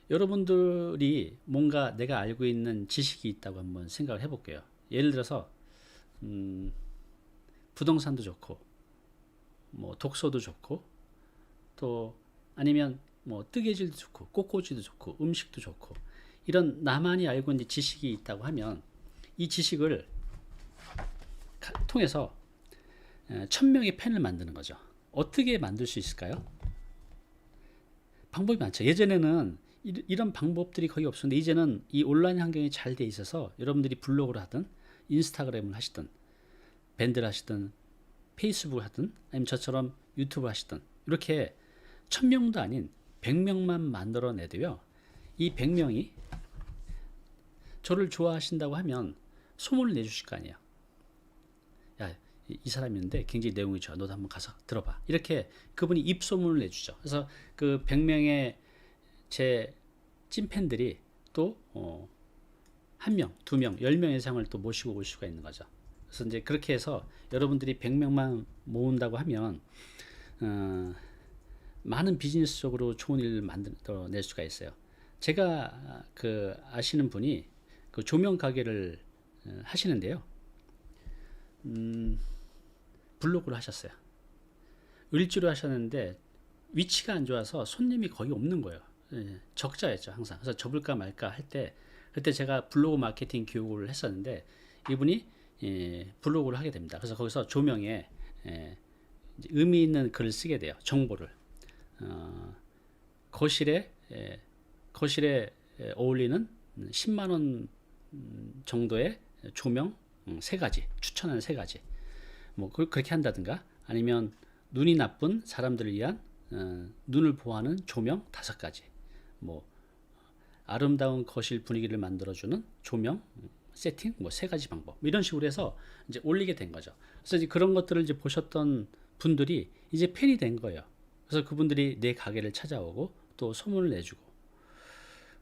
여러분들이 뭔가 내가 알고 있는 지식이 있다고 한번 생각을 해볼게요. 예를 들어서 부동산도 좋고 뭐 독서도 좋고 또 아니면 뭐 뜨개질도 좋고 꽃꽂이도 좋고 음식도 좋고 이런 나만이 알고 있는 지식이 있다고 하면 이 지식을 통해서 1000명의 펜을 만드는 거죠. 어떻게 만들 수 있을까요? 방법이 많죠. 예전에는 이런 방법들이 거의 없었는데 이제는 이 온라인 환경이 잘 돼 있어서 여러분들이 블로그를 하든 인스타그램을 하시든 밴드를 하시든 페이스북을 하든 아니면 저처럼 유튜브를 하시든 이렇게 1000명도 아닌 100명만 만들어내도요. 이 100명이 저를 좋아하신다고 하면 소문을 내주실 거 아니에요. 야, 이 사람인데 굉장히 내용이 좋아. 너도 한번 가서 들어봐. 이렇게 그분이 입소문을 내주죠. 그래서 그 100명의 제 찐팬들이 또 한 명, 두 명, 10명 이상을 또 모시고 올 수가 있는 거죠. 그래서 이제 그렇게 해서 여러분들이 100명만 모은다고 하면 많은 비즈니스적으로 좋은 일을 만들어낼 수가 있어요. 제가 그 아시는 분이 그 조명 가게를 하시는데요. 블로그를 하셨어요. 을지로 하셨는데 위치가 안 좋아서 손님이 거의 없는 거예요. 적자였죠, 항상. 그래서 접을까 말까 할 때, 그때 제가 블로그 마케팅 교육을 했었는데 이분이 블로그를 하게 됩니다. 그래서 거기서 조명에 의미 있는 글을 쓰게 돼요. 정보를 거실에 어울리는 10만 원 정도의 조명 3가지 추천하는 3가지 뭐 그렇게 한다든가, 아니면 눈이 나쁜 사람들을 위한 눈을 보호하는 조명 5가지, 뭐 아름다운 거실 분위기를 만들어주는 조명 세팅 뭐 3가지 방법, 이런 식으로 해서 이제 올리게 된 거죠. 그래서 이제 그런 것들을 이제 보셨던 분들이 이제 팬이 된 거예요. 그래서 그분들이 내 가게를 찾아오고 또 소문을 내주고.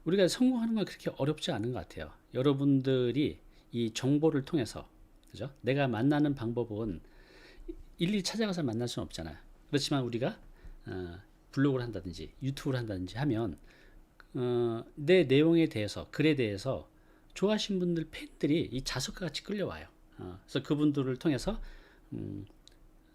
우리가 성공하는 건 그렇게 어렵지 않은 것 같아요. 여러분들이 이 정보를 통해서, 그죠? 내가 만나는 방법은 일일이 찾아가서 만날 수는 없잖아요. 그렇지만 우리가 블로그를 한다든지 유튜브를 한다든지 하면 내 내용에 대해서, 글에 대해서 좋아하시는 분들, 팬들이 이 자석과 같이 끌려와요. 그래서 그분들을 통해서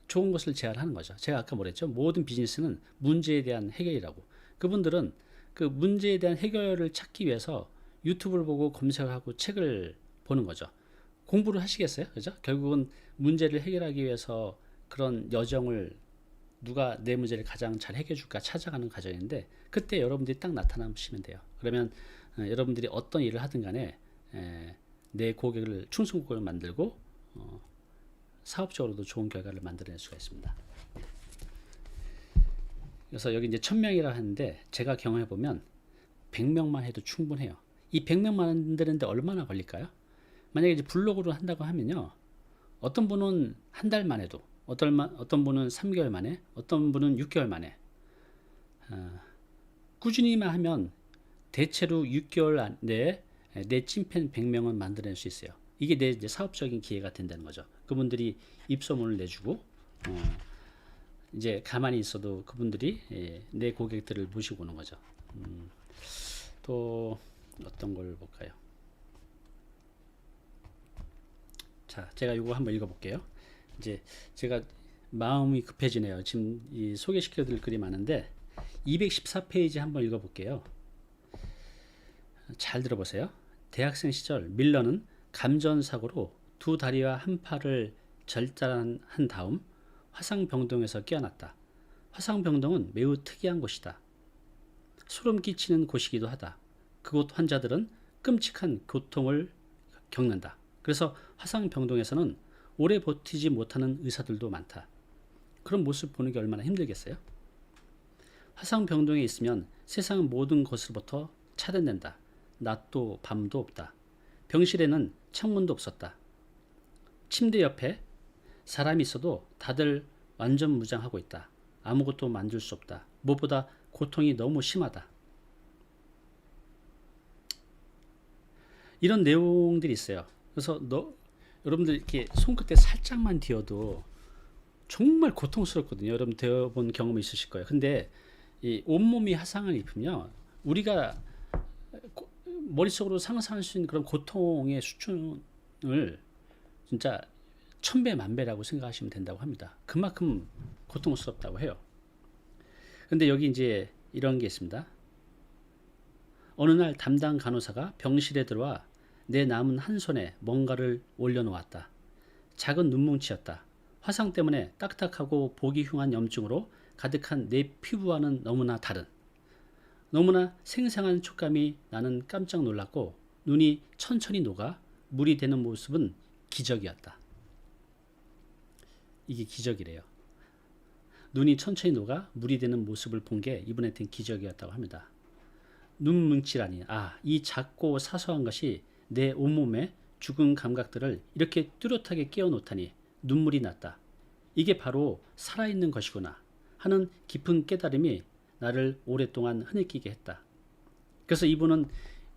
좋은 것을 제안하는 거죠. 제가 아까 뭐랬죠? 모든 비즈니스는 문제에 대한 해결이라고. 그분들은 그 문제에 대한 해결을 찾기 위해서 유튜브를 보고 검색하고 책을 보는 거죠. 공부를 하시겠어요? 그죠? 결국은 문제를 해결하기 위해서 그런 여정을, 누가 내 문제를 가장 잘 해결해 줄까 찾아가는 과정인데, 그때 여러분들이 딱 나타나시면 돼요. 그러면 여러분들이 어떤 일을 하든 간에 내 고객을, 충성 고객을 만들고 사업적으로도 좋은 결과를 만들어낼 수가 있습니다. 그래서 여기 이제 1000명이라 하는데, 제가 경험해 보면 100명만 해도 충분해요. 이 100명 만드는데 얼마나 걸릴까요? 만약에 이제 블로그로 한다고 하면요, 어떤 분은 한 달 만에도, 어떤 분은 3개월 만에, 어떤 분은 6개월 만에, 꾸준히만 하면 대체로 6개월 내에 내 찐팬 100명은 만들어낼 수 있어요. 이게 내 이제 사업적인 기회가 된다는 거죠. 그분들이 입소문을 내주고 이제 가만히 있어도 그분들이 내 고객들을 모시고 오는 거죠. 또 어떤 걸 볼까요? 자, 제가 이거 한번 읽어볼게요. 이제 제가 마음이 급해지네요. 지금 이 소개시켜드릴 글이 많은데 214페이지 한번 읽어볼게요. 잘 들어보세요. 대학생 시절 밀러는 감전사고로 두 다리와 한 팔을 절단한 다음 화상병동에서 깨어났다. 화상병동은 매우 특이한 곳이다. 소름 끼치는 곳이기도 하다. 그곳 환자들은 끔찍한 고통을 겪는다. 그래서 화상병동에서는 오래 버티지 못하는 의사들도 많다. 그런 모습 보는 게 얼마나 힘들겠어요? 화상병동에 있으면 세상 모든 것으로부터 차단된다. 낮도 밤도 없다. 병실에는 창문도 없었다. 침대 옆에 사람이 있어도 다들 완전 무장하고 있다. 아무것도 만질 수 없다. 무엇보다 고통이 너무 심하다. 이런 내용들이 있어요. 그래서 여러분들 이렇게 손끝에 살짝만 뒤어도 정말 고통스럽거든요. 여러분 되어본 경험이 있으실 거예요. 근데 이 온몸이 화상을 입으면 우리가 머릿속으로 상상할 수 있는 그런 고통의 수준을 진짜 1000배 만배라고 생각하시면 된다고 합니다. 그만큼 고통스럽다고 해요. 근데 여기 이제 이런 게 있습니다. 어느 날 담당 간호사가 병실에 들어와 내 남은 한 손에 뭔가를 올려놓았다. 작은 눈뭉치였다. 화상 때문에 딱딱하고 보기 흉한 염증으로 가득한 내 피부와는 너무나 다른, 너무나 생생한 촉감이 나는 깜짝 놀랐고 눈이 천천히 녹아 물이 되는 모습은 기적이었다. 이게 기적이래요. 눈이 천천히 녹아 물이 되는 모습을 본 게 이분한테는 기적이었다고 합니다. 눈뭉치라니, 이 작고 사소한 것이 내 온몸의 죽은 감각들을 이렇게 뚜렷하게 깨워놓다니 눈물이 났다. 이게 바로 살아있는 것이구나 하는 깊은 깨달음이 나를 오랫동안 흐느끼게 했다. 그래서 이분은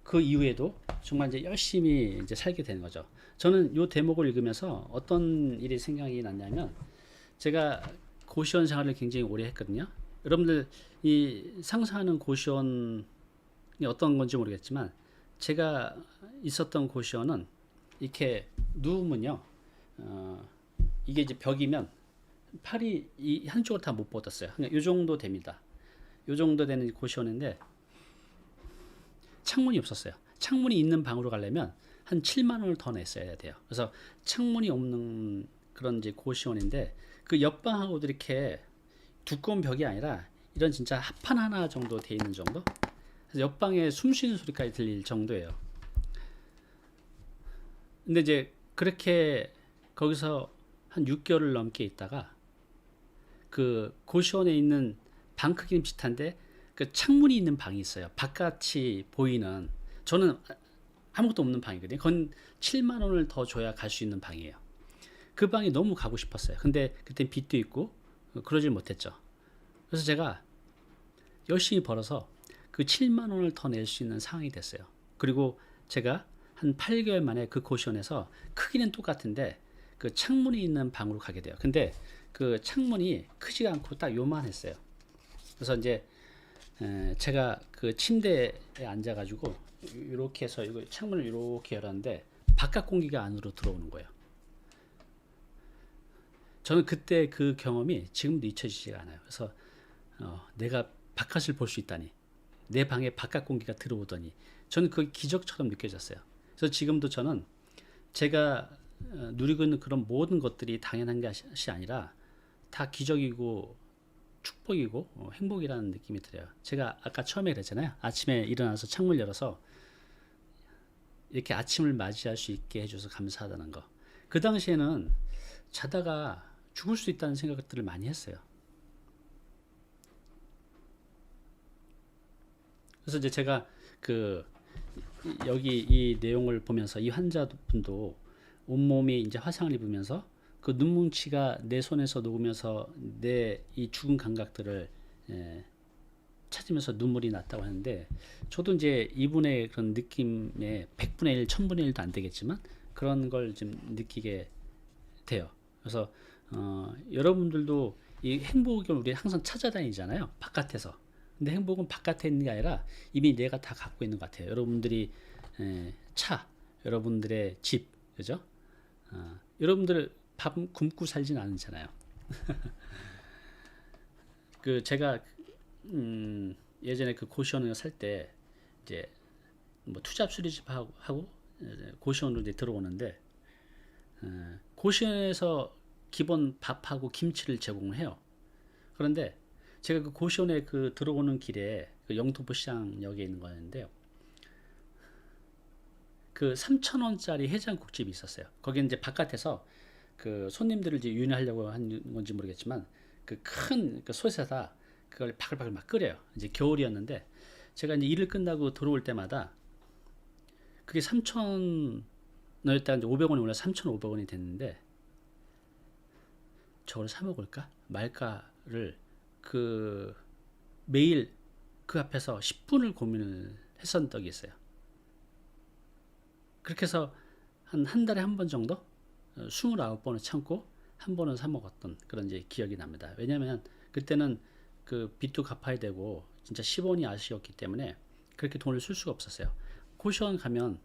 그 이후에도 정말 이제 열심히 이제 살게 되는 거죠. 저는 이 대목을 읽으면서 어떤 일이 생각이 났냐면, 제가 고시원 생활을 굉장히 오래 했거든요. 여러분들 이 상상하는 고시원이 어떤 건지 모르겠지만, 제가 있었던 고시원은 이렇게 누우면요, 이게 이제 벽이면 팔이 이 한쪽으로 다 못 뻗었어요. 그냥 이 정도 됩니다. 이 정도 되는 고시원인데 창문이 없었어요. 창문이 있는 방으로 가려면 한 7만 원을 더 냈어야 돼요. 그래서 창문이 없는 그런 이제 고시원인데, 그 옆방하고도 이렇게 두꺼운 벽이 아니라 이런 진짜 합판 하나 정도 돼 있는 정도? 그래서 옆방에 숨 쉬는 소리까지 들릴 정도예요. 근데 이제 그렇게 거기서 한 6개월을 넘게 있다가, 그 고시원에 있는 방 크기는 비슷한데 그 창문이 있는 방이 있어요. 바깥이 보이는. 저는 아무것도 없는 방이거든요. 그건 7만 원을 더 줘야 갈 수 있는 방이에요. 그 방이 너무 가고 싶었어요. 근데 그땐 빚도 있고 그러질 못했죠. 그래서 제가 열심히 벌어서 그 7만 원을 더 낼 수 있는 상황이 됐어요. 그리고 제가 한 8개월 만에 그 고시원에서, 크기는 똑같은데 그 창문이 있는 방으로 가게 돼요. 근데 그 창문이 크지가 않고 딱 요만했어요. 그래서 이제 제가 그 침대에 앉아가지고 이렇게 해서 이거 창문을 이렇게 열었는데 바깥 공기가 안으로 들어오는 거예요. 저는 그때 그 경험이 지금도 잊혀지지가 않아요. 그래서 내가 바깥을 볼 수 있다니, 내 방에 바깥 공기가 들어오더니, 저는 그 기적처럼 느껴졌어요. 그래서 지금도 저는 제가 누리고 있는 그런 모든 것들이 당연한 것이 아니라 다 기적이고 축복이고 행복이라는 느낌이 들어요. 제가 아까 처음에 그랬잖아요. 아침에 일어나서 창문 열어서 이렇게 아침을 맞이할 수 있게 해줘서 감사하다는 거. 그 당시에는 자다가 죽을 수 있다는 생각들을 많이 했어요. 그래서 이제 제가 그 여기 이 내용을 보면서 이 환자분도 온몸이 이제 화상을 입으면서 그 눈뭉치가 내 손에서 녹으면서 내 이 죽은 감각들을 찾으면서 눈물이 났다고 하는데, 저도 이제 이분의 그런 느낌에 100분의 1, 1000분의 1도 안 되겠지만 그런 걸 좀 느끼게 돼요. 그래서 여러분들도 이 행복을 우리 항상 찾아다니잖아요. 바깥에서. 근데 행복은 바깥에 있는 게 아니라 이미 내가 다 갖고 있는 것 같아요. 여러분들이 차, 여러분들의 집, 그죠? 여러분들 밥 굶고 살진 않잖아요. 그 제가 예전에 그 고시원을 살 때 이제 뭐 투잡 수리집 하고 고시원으로 이제 들어오는데, 고시원에서 기본 밥하고 김치를 제공을 해요. 그런데 제가 그 고시원에 그 들어오는 길에 그 영등포 시장역에 있는 거였는데요. 그 3,000원짜리 해장국집이 있었어요. 거기는 이제 바깥에서 그 손님들을 이제 유인하려고 한 건지 모르겠지만 그 큰 그 솥에다 그걸 바글바글 막 끓여요. 이제 겨울이었는데 제가 이제 일을 끝나고 들어올 때마다 그게 3,000원이었다가 이제 500원이 올라 3,500원이 됐는데, 저걸 사 먹을까 말까를 그 매일 그 앞에서 10분을 고민을 했었던 적이 있어요. 그렇게 해서 한 달에 한 번 정도 29번을 참고 한 번은 사 먹었던 그런 이제 기억이 납니다. 왜냐하면 그때는 그 빚도 갚아야 되고 진짜 10원이 아쉬웠기 때문에 그렇게 돈을 쓸 수가 없었어요. 고시원 가면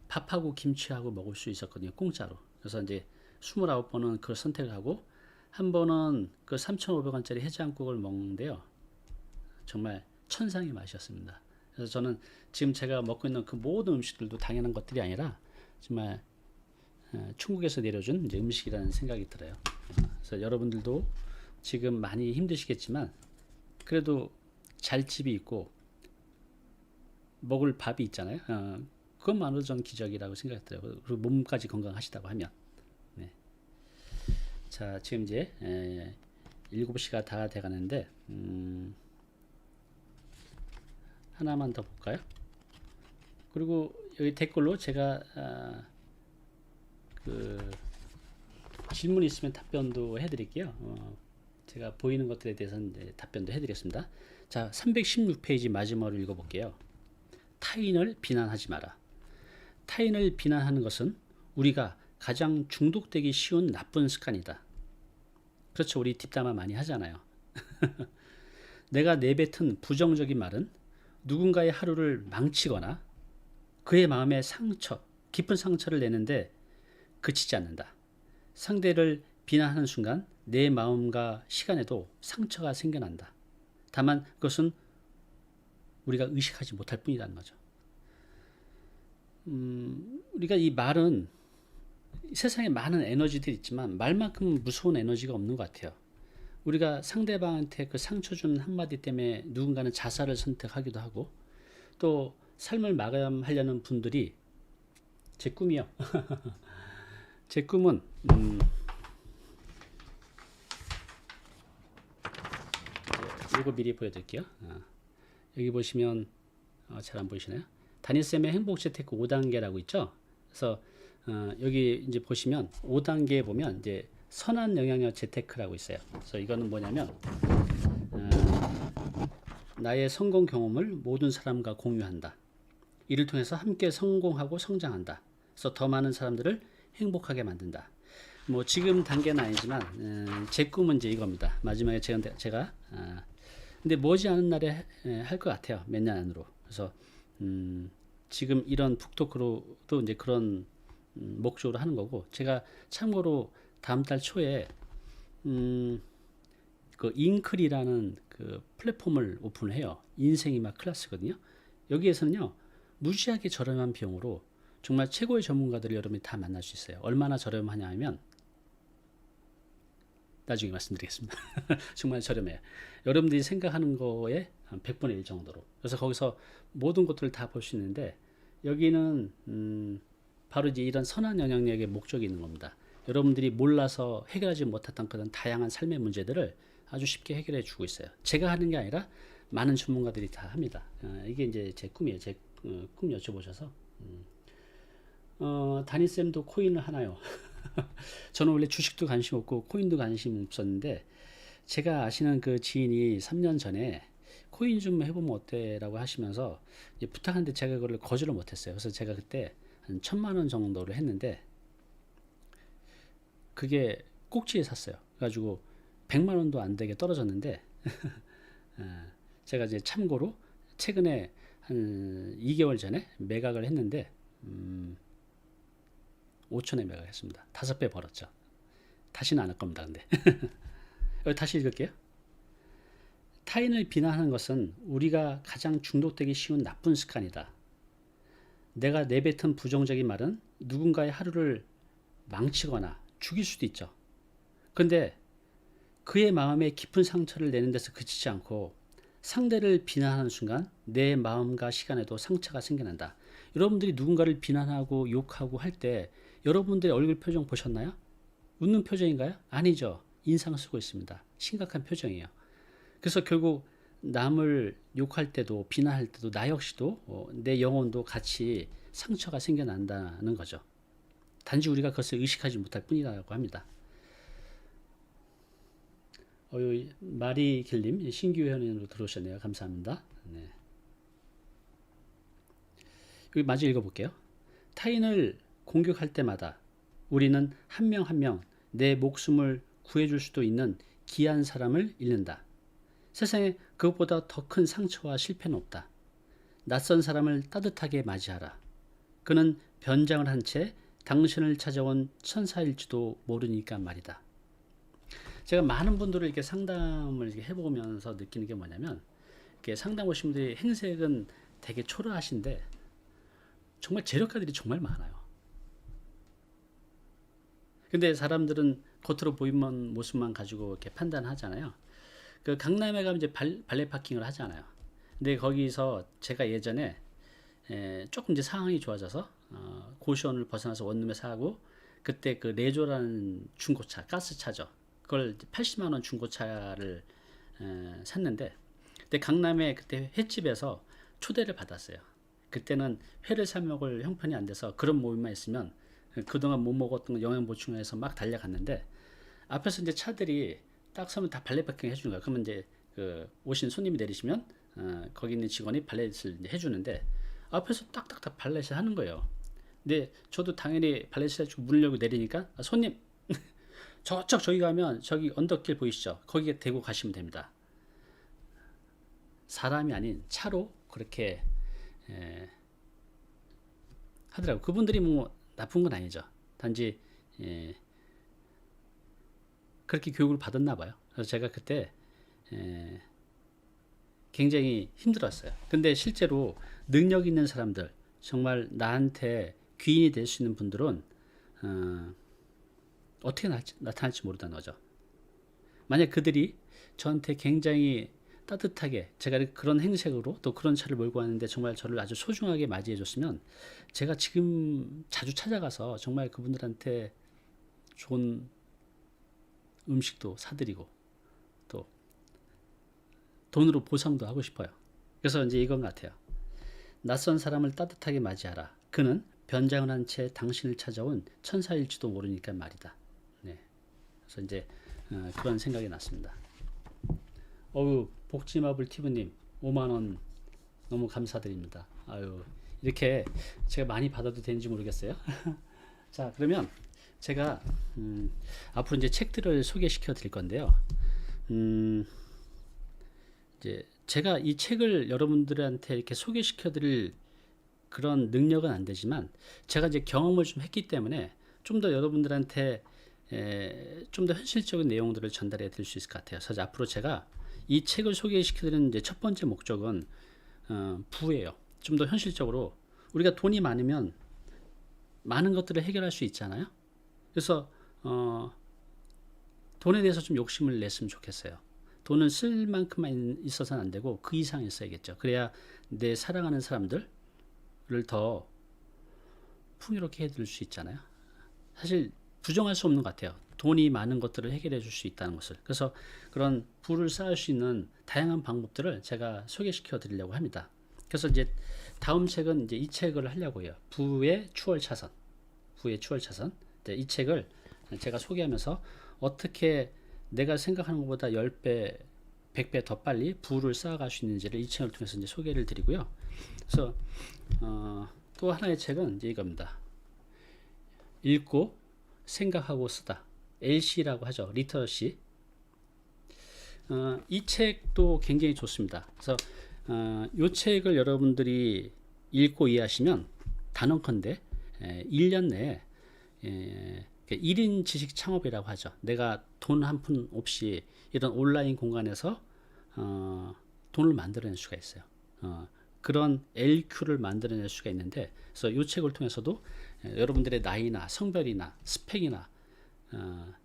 밥하고 김치하고 먹을 수 있었거든요, 공짜로. 그래서 이제 29번은 그걸 선택을 하고 한 번은 그 3,500원짜리 해장국을 먹는데요, 정말 천상의 맛이었습니다. 그래서 저는 지금 제가 먹고 있는 그 모든 음식들도 당연한 것들이 아니라 정말 천국에서 내려준 이제 음식이라는 생각이 들어요. 그래서 여러분들도 지금 많이 힘드시겠지만 그래도 잘 집이 있고 먹을 밥이 있잖아요. 그것만으로도 저는 기적이라고 생각이 들어요. 그리고 몸까지 건강하시다고 하면. 네. 자, 지금 이제 7시가 다 돼가는데 하나만 더 볼까요? 그리고 여기 댓글로 제가 그 질문 있으면 답변도 해드릴게요. 제가 보이는 것들에 대해서는 답변도 해드리겠습니다. 자, 316페이지 마지막으로 읽어볼게요. 타인을 비난하지 마라. 타인을 비난하는 것은 우리가 가장 중독되기 쉬운 나쁜 습관이다. 그렇죠. 우리 뒷담화 많이 하잖아요. 내가 내뱉은 부정적인 말은 누군가의 하루를 망치거나 그의 마음에 상처, 깊은 상처를 내는데 그치지 않는다. 상대를 비난하는 순간 내 마음과 시간에도 상처가 생겨난다. 다만 그것은 우리가 의식하지 못할 뿐이라는 거죠. 우리가 이 말은 세상에 많은 에너지들이 있지만 말만큼 무서운 에너지가 없는 것 같아요. 우리가 상대방한테 그 상처 준 한마디 때문에 누군가는 자살을 선택하기도 하고 또 삶을 마감하려는 분들이 제 꿈이요. 제 꿈은 이거 미리 보여드릴게요. 여기 보시면 잘 안 보이시나요? 다니쌤의 행복재테크 5단계라고 있죠. 그래서 여기 이제 보시면 5단계에 보면 이제 선한 영향력 재테크라고 있어요. 그래서 이거는 뭐냐면 나의 성공 경험을 모든 사람과 공유한다. 이를 통해서 함께 성공하고 성장한다. 그래서 더 많은 사람들을 행복하게 만든다. 뭐 지금 단계는 아니지만 제 꿈은 이제 이겁니다. 마지막에 제가 근데 머지않은 날에 할 것 같아요. 몇 년 안으로. 그래서 지금 이런 북토크로도 이제 그런 목적으로 하는 거고, 제가 참고로 다음 달 초에 그 잉클이라는 그 플랫폼을 오픈해요. 인생이 막 클래스거든요. 여기에서는요 무지하게 저렴한 비용으로 정말 최고의 전문가들을 여러분이 다 만날 수 있어요. 얼마나 저렴하냐 하면 나중에 말씀드리겠습니다. 정말 저렴해요. 여러분들이 생각하는 거에 한 100분의 1 정도로. 그래서 거기서 모든 것들을 다 볼 수 있는데, 여기는 바로 이제 이런 선한 영향력의 목적이 있는 겁니다. 여러분들이 몰라서 해결하지 못했던 그런 다양한 삶의 문제들을 아주 쉽게 해결해 주고 있어요. 제가 하는 게 아니라 많은 전문가들이 다 합니다. 이게 이제 제 꿈이에요. 제 꿈 여쭤보셔서. 다니쌤도 코인을 하나요? 저는 원래 주식도 관심 없고 코인도 관심 없었는데, 제가 아시는 그 지인이 3년 전에 코인 좀 해보면 어때? 라고 하시면서 부탁하는데 제가 그걸 거절을 못했어요. 그래서 제가 그때 한 1000만 원 정도를 했는데, 그게 꼭지에 샀어요. 그래가지고 100만 원도 안 되게 떨어졌는데 제가 이제 참고로 최근에 한 2개월 전에 매각을 했는데 5천에 매각했습니다. 5배 벌었죠. 다시는 안 할 겁니다. 근데 다시 읽을게요. 타인을 비난하는 것은 우리가 가장 중독되기 쉬운 나쁜 습관이다. 내가 내뱉은 부정적인 말은 누군가의 하루를 망치거나 죽일 수도 있죠. 근데 그의 마음에 깊은 상처를 내는 데서 그치지 않고 상대를 비난하는 순간 내 마음과 시간에도 상처가 생겨난다. 여러분들이 누군가를 비난하고 욕하고 할 때 여러분들의 얼굴 표정 보셨나요? 웃는 표정인가요? 아니죠. 인상 쓰고 있습니다. 심각한 표정이에요. 그래서 결국 남을 욕할 때도 비난할 때도 나 역시도 내 영혼도 같이 상처가 생겨난다는 거죠. 단지 우리가 그것을 의식하지 못할 뿐이라고 합니다. 마리길님 신규 회원으로 들어오셨네요. 감사합니다. 네. 여기 마저 읽어볼게요. 타인을 공격할 때마다 우리는 한 명 한 명 내 목숨을 구해줄 수도 있는 귀한 사람을 잃는다. 세상에 그것보다 더 큰 상처와 실패는 없다. 낯선 사람을 따뜻하게 맞이하라. 그는 변장을 한 채 당신을 찾아온 천사일지도 모르니까 말이다. 제가 많은 분들을 이렇게 상담을 이렇게 해보면서 느끼는 게 뭐냐면, 이렇게 상담 오신 분들이 행색은 되게 초라하신데 정말 재력가들이 정말 많아요. 근데 사람들은 겉으로 보이는 모습만 가지고 이렇게 판단하잖아요. 그 강남에 가면 이제 발레 파킹을 하잖아요. 근데 거기서 제가 예전에 조금 이제 상황이 좋아져서 고시원을 벗어나서 원룸에 사고, 그때 그 레조라는 중고차, 가스차죠. 그걸 80만 원 중고차를 샀는데, 그때 강남에 그때 횟집에서 초대를 받았어요. 그때는 회를 사 먹을 형편이 안 돼서 그런 모임만 있으면 그동안 못 먹었던 영양 보충해서 막 달려갔는데 앞에서 이제 차들이 딱 서면 다 발렛 파킹 해주는 거야. 그러면 이제 그 오신 손님이 내리시면 거기 있는 직원이 발렛을 이제 해주는데 앞에서 딱딱 다 발렛을 하는 거예요. 근데 저도 당연히 발렛을 해주고 문을 열고 내리니까 손님 저쪽 저기 가면 저기 언덕길 보이시죠? 거기에 대고 가시면 됩니다. 사람이 아닌 차로 그렇게 하더라고. 그분들이 뭐 나쁜 건 아니죠. 단지 그렇게 교육을 받았나 봐요. 그래서 제가 그때 굉장히 힘들었어요. 근데 실제로 능력 있는 사람들, 정말 나한테 귀인이 될 수 있는 분들은 어떻게 나타날지 모르다는 거죠. 만약 그들이 저한테 굉장히 따뜻하게 제가 그런 행색으로 또 그런 차를 몰고 왔는데 정말 저를 아주 소중하게 맞이해 줬으면 제가 지금 자주 찾아가서 정말 그분들한테 좋은 음식도 사드리고 또 돈으로 보상도 하고 싶어요. 그래서 이제 이건 같아요. 낯선 사람을 따뜻하게 맞이하라. 그는 변장을 한 채 당신을 찾아온 천사일지도 모르니까 말이다. 네. 그래서 이제 그런 생각이 났습니다. 어우, 복지마블 티브님 5만원 너무 감사드립니다. 아유, 이렇게 제가 많이 받아도 되는지 모르겠어요. 자, 그러면 제가 앞으로 이제 책들을 소개시켜 드릴 건데요. 이제 제가 이 책을 여러분들한테 이렇게 소개시켜 드릴 그런 능력은 안 되지만 제가 이제 경험을 좀 했기 때문에 좀 더 여러분들한테 좀 더 현실적인 내용들을 전달해 드릴 수 있을 것 같아요. 그래서 앞으로 제가 이 책을 소개시켜 드리는 이제 첫 번째 목적은 부예요. 좀 더 현실적으로 우리가 돈이 많으면 많은 것들을 해결할 수 있잖아요. 그래서 돈에 대해서 좀 욕심을 냈으면 좋겠어요. 돈은 쓸 만큼만 있어서는 안 되고 그 이상 있어야겠죠. 그래야 내 사랑하는 사람들을 더 풍요롭게 해드릴 수 있잖아요. 사실 부정할 수 없는 것 같아요. 돈이 많은 것들을 해결해 줄 수 있다는 것을. 그래서 그런 부를 쌓을 수 있는 다양한 방법들을 제가 소개시켜 드리려고 합니다. 그래서 이제 다음 책은 이제 이 책을 하려고 해요. 부의 추월 차선. 부의 추월 차선. 이 책을 제가 소개하면서 어떻게 내가 생각하는 것보다 10배, 100배 더 빨리 부를 쌓아갈 수 있는지를 이 책을 통해서 이제 소개를 드리고요. 그래서 또 하나의 책은 이제 이겁니다. 읽고 생각하고 쓰다. LC라고 하죠. 리터시. 이 책도 굉장히 좋습니다. 그래서 이 책을 여러분들이 읽고 이해하시면 단언컨대 1년 내에 1인 지식 창업이라고 하죠. 내가 돈 한 푼 없이 이런 온라인 공간에서 돈을 만들어낼 수가 있어요. 그런 LQ를 만들어낼 수가 있는데, 그래서 이 책을 통해서도 여러분들의 나이나 성별이나 스펙이나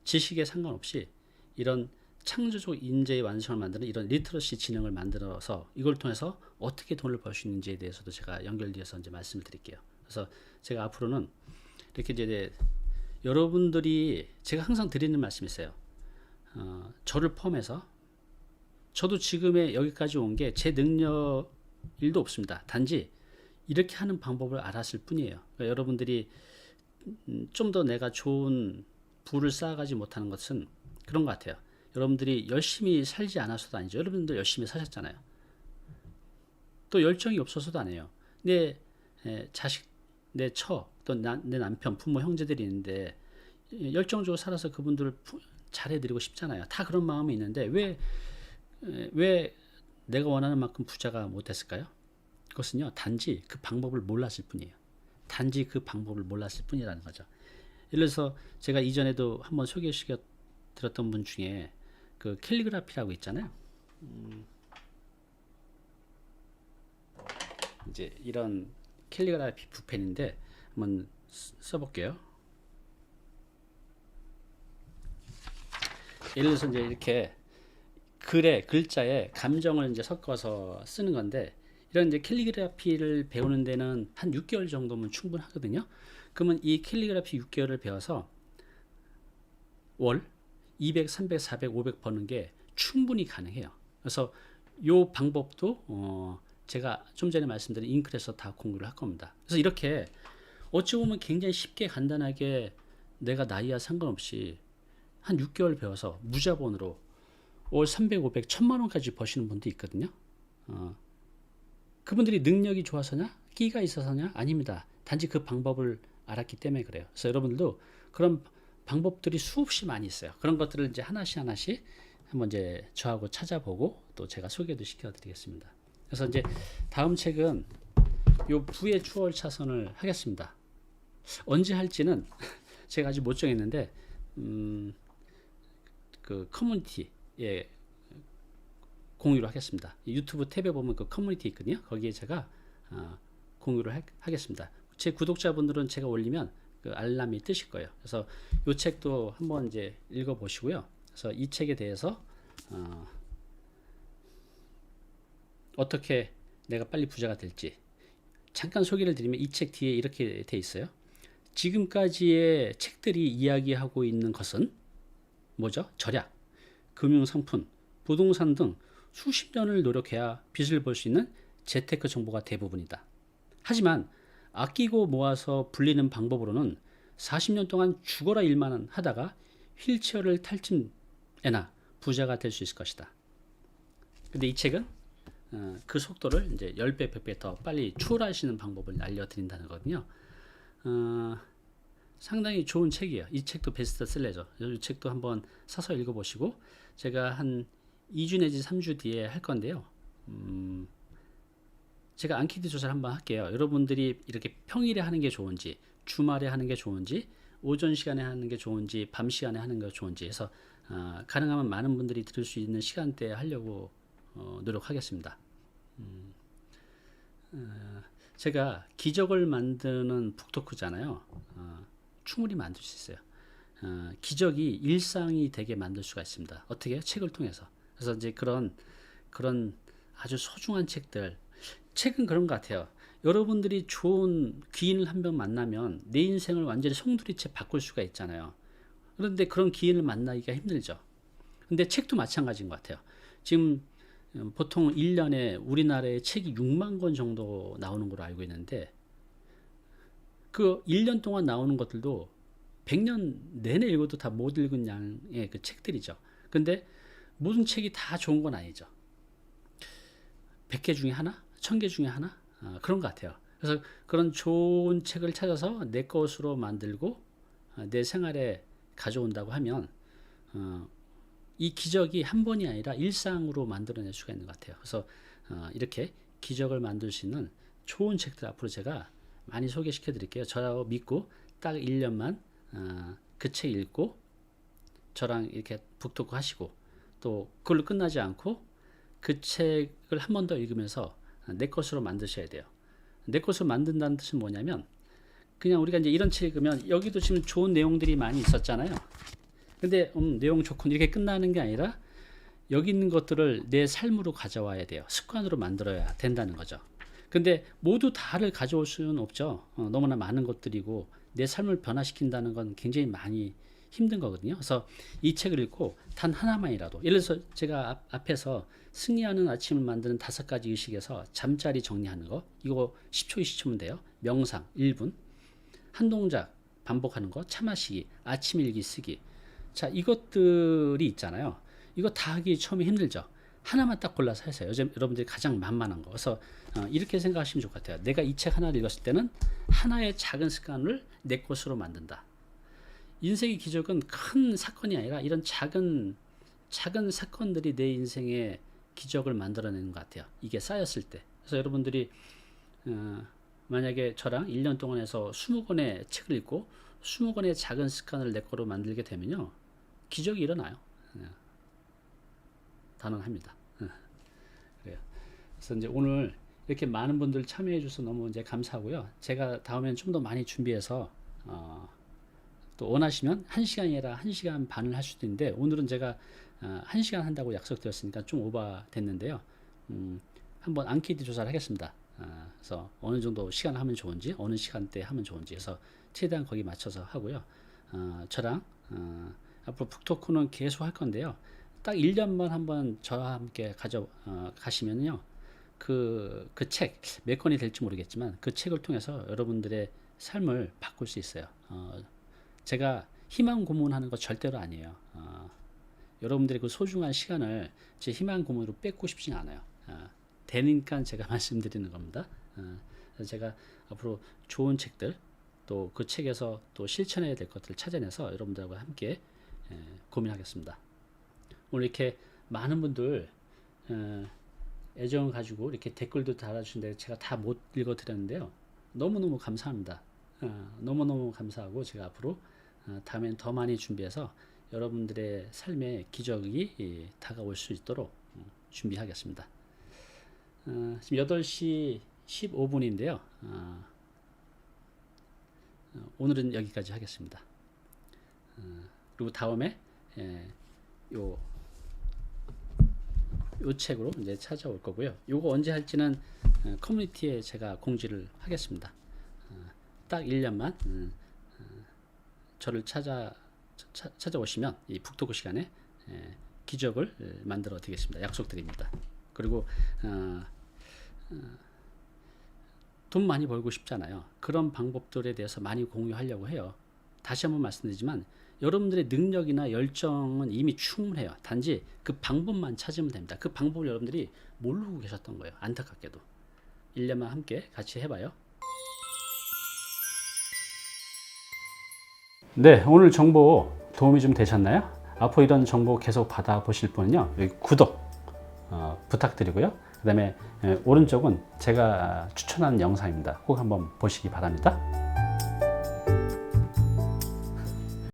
지식에 상관없이 이런 창조적 인재의 완성을 만드는 이런 리터러시 지능을 만들어서 이걸 통해서 어떻게 돈을 벌 수 있는지에 대해서도 제가 연결되어서 이제 말씀을 드릴게요. 그래서 제가 앞으로는 이렇게 이제 여러분들이 제가 항상 드리는 말씀이 있어요. 저를 포함해서 저도 지금의 여기까지 온 게 제 능력 일도 없습니다. 단지 이렇게 하는 방법을 알았을 뿐이에요. 그러니까 여러분들이 좀 더 내가 좋은 부를 쌓아가지 못하는 것은 그런 것 같아요. 여러분들이 열심히 살지 않아서도 아니죠. 여러분들 열심히 사셨잖아요. 또 열정이 없어서도 아니에요. 내 자식, 내 처, 또 내 남편, 부모, 형제들이 있는데 열정적으로 살아서 그분들을 잘해드리고 싶잖아요. 다 그런 마음이 있는데 왜 내가 원하는 만큼 부자가 못됐을까요? 그것은요, 단지 그 방법을 몰랐을 뿐이에요. 단지 그 방법을 몰랐을 뿐이라는 거죠. 예를 들어서 제가 이전에도 한번 소개시켜 드렸던 분 중에 그 캘리그라피라고 있잖아요. 이제 이런 캘리그라피 붓펜인데 한번 써볼게요. 예를 들어서 이제 이렇게 글자에 감정을 이제 섞어서 쓰는 건데, 이런 이제 캘리그라피를 배우는 데는 한 6개월 정도면 충분하거든요. 그러면 이 캘리그라피 6개월을 배워서 월 200, 300, 400, 500 버는 게 충분히 가능해요. 그래서 이 방법도 제가 좀 전에 말씀드린 잉크에서 다 공유를 할 겁니다. 그래서 이렇게 어찌 보면 굉장히 쉽게 간단하게 내가 나이와 상관없이 한 6개월 배워서 무자본으로 월 300, 500, 1000만 원까지 버시는 분도 있거든요. 그분들이 능력이 좋아서냐? 끼가 있어서냐? 아닙니다. 단지 그 방법을 알았기 때문에 그래요. 그래서 여러분들도 그런 방법들이 수없이 많이 있어요. 그런 것들을 이제 하나씩 하나씩 한번 이제 저하고 찾아보고 또 제가 소개도 시켜드리겠습니다. 그래서 이제 다음 책은 요 부의 추월 차선을 하겠습니다. 언제 할지는 제가 아직 못 정했는데 그 커뮤니티에 공유를 하겠습니다. 유튜브 탭에 보면 그 커뮤니티 있거든요. 거기에 제가 공유를 하겠습니다. 제 구독자분들은 제가 올리면 그 알람이 뜨실 거예요. 그래서 이 책도 한번 이제 읽어보시고요. 그래서 이 책에 대해서 어떻게 내가 빨리 부자가 될지 잠깐 소개를 드리면 이 책 뒤에 이렇게 돼 있어요. 지금까지의 책들이 이야기하고 있는 것은 뭐죠? 절약, 금융상품, 부동산 등 수십 년을 노력해야 빚을 벌 수 있는 재테크 정보가 대부분이다. 하지만 아끼고 모아서 불리는 방법으로는 40년 동안 죽어라 일만 하다가 휠체어를 탈 쯤에나 부자가 될 수 있을 것이다. 근데 이 책은 그 속도를 이제 10배, 100배 더 빨리 추월하시는 방법을 알려드린다는 거거든요. 상당히 좋은 책이에요. 이 책도 베스트셀러죠. 이 책도 한번 사서 읽어보시고 제가 한 2주 내지 3주 뒤에 할 건데요. 제가 앙케이트 조사를 한번 할게요. 여러분들이 이렇게 평일에 하는 게 좋은지, 주말에 하는 게 좋은지, 오전 시간에 하는 게 좋은지, 밤 시간에 하는 게 좋은지 해서 가능하면 많은 분들이 들을 수 있는 시간대에 하려고 노력하겠습니다. 제가 기적을 만드는 북토크잖아요. 충분히 만들 수 있어요. 기적이 일상이 되게 만들 수가 있습니다. 어떻게? 책을 통해서. 그래서 이제 그런 아주 소중한 책은 그런 것 같아요. 여러분들이 좋은 귀인을 한 명 만나면 내 인생을 완전히 송두리째 바꿀 수가 있잖아요. 그런데 그런 귀인을 만나기가 힘들죠. 근데 책도 마찬가지인 것 같아요. 지금 보통 1년에 우리나라에 책이 6만 권 정도 나오는 걸로 알고 있는데 그 1년 동안 나오는 것들도 100년 내내 읽어도 다 못 읽은 양의 그 책들이죠. 근데 모든 책이 다 좋은 건 아니죠. 100개 중에 하나? 1000개 중에 하나? 그런 것 같아요. 그래서 그런 좋은 책을 찾아서 내 것으로 만들고 내 생활에 가져온다고 하면 이 기적이 한 번이 아니라 일상으로 만들어낼 수가 있는 것 같아요. 그래서 이렇게 기적을 만들 수 있는 좋은 책들 앞으로 제가 많이 소개시켜 드릴게요. 저라고 믿고 딱 1년만 그 책 읽고 저랑 이렇게 북토크 하시고 또 그걸로 끝나지 않고 그 책을 한 번 더 읽으면서 내 것으로 만드셔야 돼요. 내 것으로 만든다는 뜻은 뭐냐면 그냥 우리가 이제 이런 책 읽으면 여기도 지금 좋은 내용들이 많이 있었잖아요. 근데 내용 좋군 이렇게 끝나는 게 아니라 여기 있는 것들을 내 삶으로 가져와야 돼요. 습관으로 만들어야 된다는 거죠. 근데 모두 다를 가져올 수는 없죠. 너무나 많은 것들이고 내 삶을 변화시킨다는 건 굉장히 많이 힘든 거거든요. 그래서 이 책을 읽고 단 하나만이라도 예를 들어서 제가 앞에서 승리하는 아침을 만드는 5가지 의식에서 잠자리 정리하는 거 이거 10초 20초면 돼요. 명상 1분 한 동작 반복하는 거 차 마시기 아침 일기 쓰기 자 이것들이 있잖아요. 이거 다 하기 처음에 힘들죠. 하나만 딱 골라서 하세요. 요즘 여러분들이 가장 만만한 거. 그래서 이렇게 생각하시면 좋을 것 같아요. 내가 이 책 하나를 읽었을 때는 하나의 작은 습관을 내 것으로 만든다. 인생의 기적은 큰 사건이 아니라 이런 작은 사건들이 내 인생의 기적을 만들어내는 것 같아요. 이게 쌓였을 때. 그래서 여러분들이 만약에 저랑 1년 동안 해서 20권의 책을 읽고 20권의 작은 습관을 내 거로 만들게 되면요. 기적이 일어나요. 단언합니다. 그래요. 그래서 이제 오늘 이렇게 많은 분들 참여해 주셔서 너무 이제 감사하고요. 제가 다음엔 좀 더 많이 준비해서 또 원하시면 1시간이 아니라 1시간 반을 할 수도 있는데 오늘은 제가 1시간 한다고 약속드렸으니까 좀 오버 됐는데요. 한번 앙케이트 조사를 하겠습니다. 그래서 어느 정도 시간 하면 좋은지 어느 시간대 하면 좋은지 해서 최대한 거기 맞춰서 하고요. 저랑 앞으로 북토크는 계속 할 건데요. 딱 1년만 한번 저와 함께 가시면요. 그 책 몇 권이 될지 모르겠지만 그 책을 통해서 여러분들의 삶을 바꿀 수 있어요. 제가 희망 고문하는 거 절대로 아니에요. 여러분들의 그 소중한 시간을 제 희망 고문으로 뺏고 싶진 않아요. 되니까 제가 말씀드리는 겁니다. 그래서 제가 앞으로 좋은 책들, 또 그 책에서 또 실천해야 될 것들을 찾아내서 여러분들과 함께 고민하겠습니다. 오늘 이렇게 많은 분들 애정을 가지고 이렇게 댓글도 달아주시는데 제가 다 못 읽어드렸는데요. 너무너무 감사합니다. 너무너무 감사하고 제가 앞으로 다음엔 더 많이 준비해서 여러분들의 삶의 기적이 다가올 수 있도록 준비하겠습니다. 지금 8시 15분인데요. 오늘은 여기까지 하겠습니다. 그리고 다음에 요 책으로 이제 찾아올 거고요. 요거 언제 할지는 커뮤니티에 제가 공지를 하겠습니다. 딱 1년만 저를 찾아오시면 이 북토크 시간에 기적을 만들어 드리겠습니다. 약속드립니다. 그리고 돈 많이 벌고 싶잖아요. 그런 방법들에 대해서 많이 공유하려고 해요. 다시 한번 말씀드리지만 여러분들의 능력이나 열정은 이미 충분해요. 단지 그 방법만 찾으면 됩니다. 그 방법을 여러분들이 모르고 계셨던 거예요. 안타깝게도. 1년만 함께 같이 해봐요. 네, 오늘 정보 도움이 좀 되셨나요? 앞으로 이런 정보 계속 받아보실 분은요, 여기 구독 부탁드리고요. 그 다음에 오른쪽은 제가 추천하는 영상입니다. 꼭 한번 보시기 바랍니다.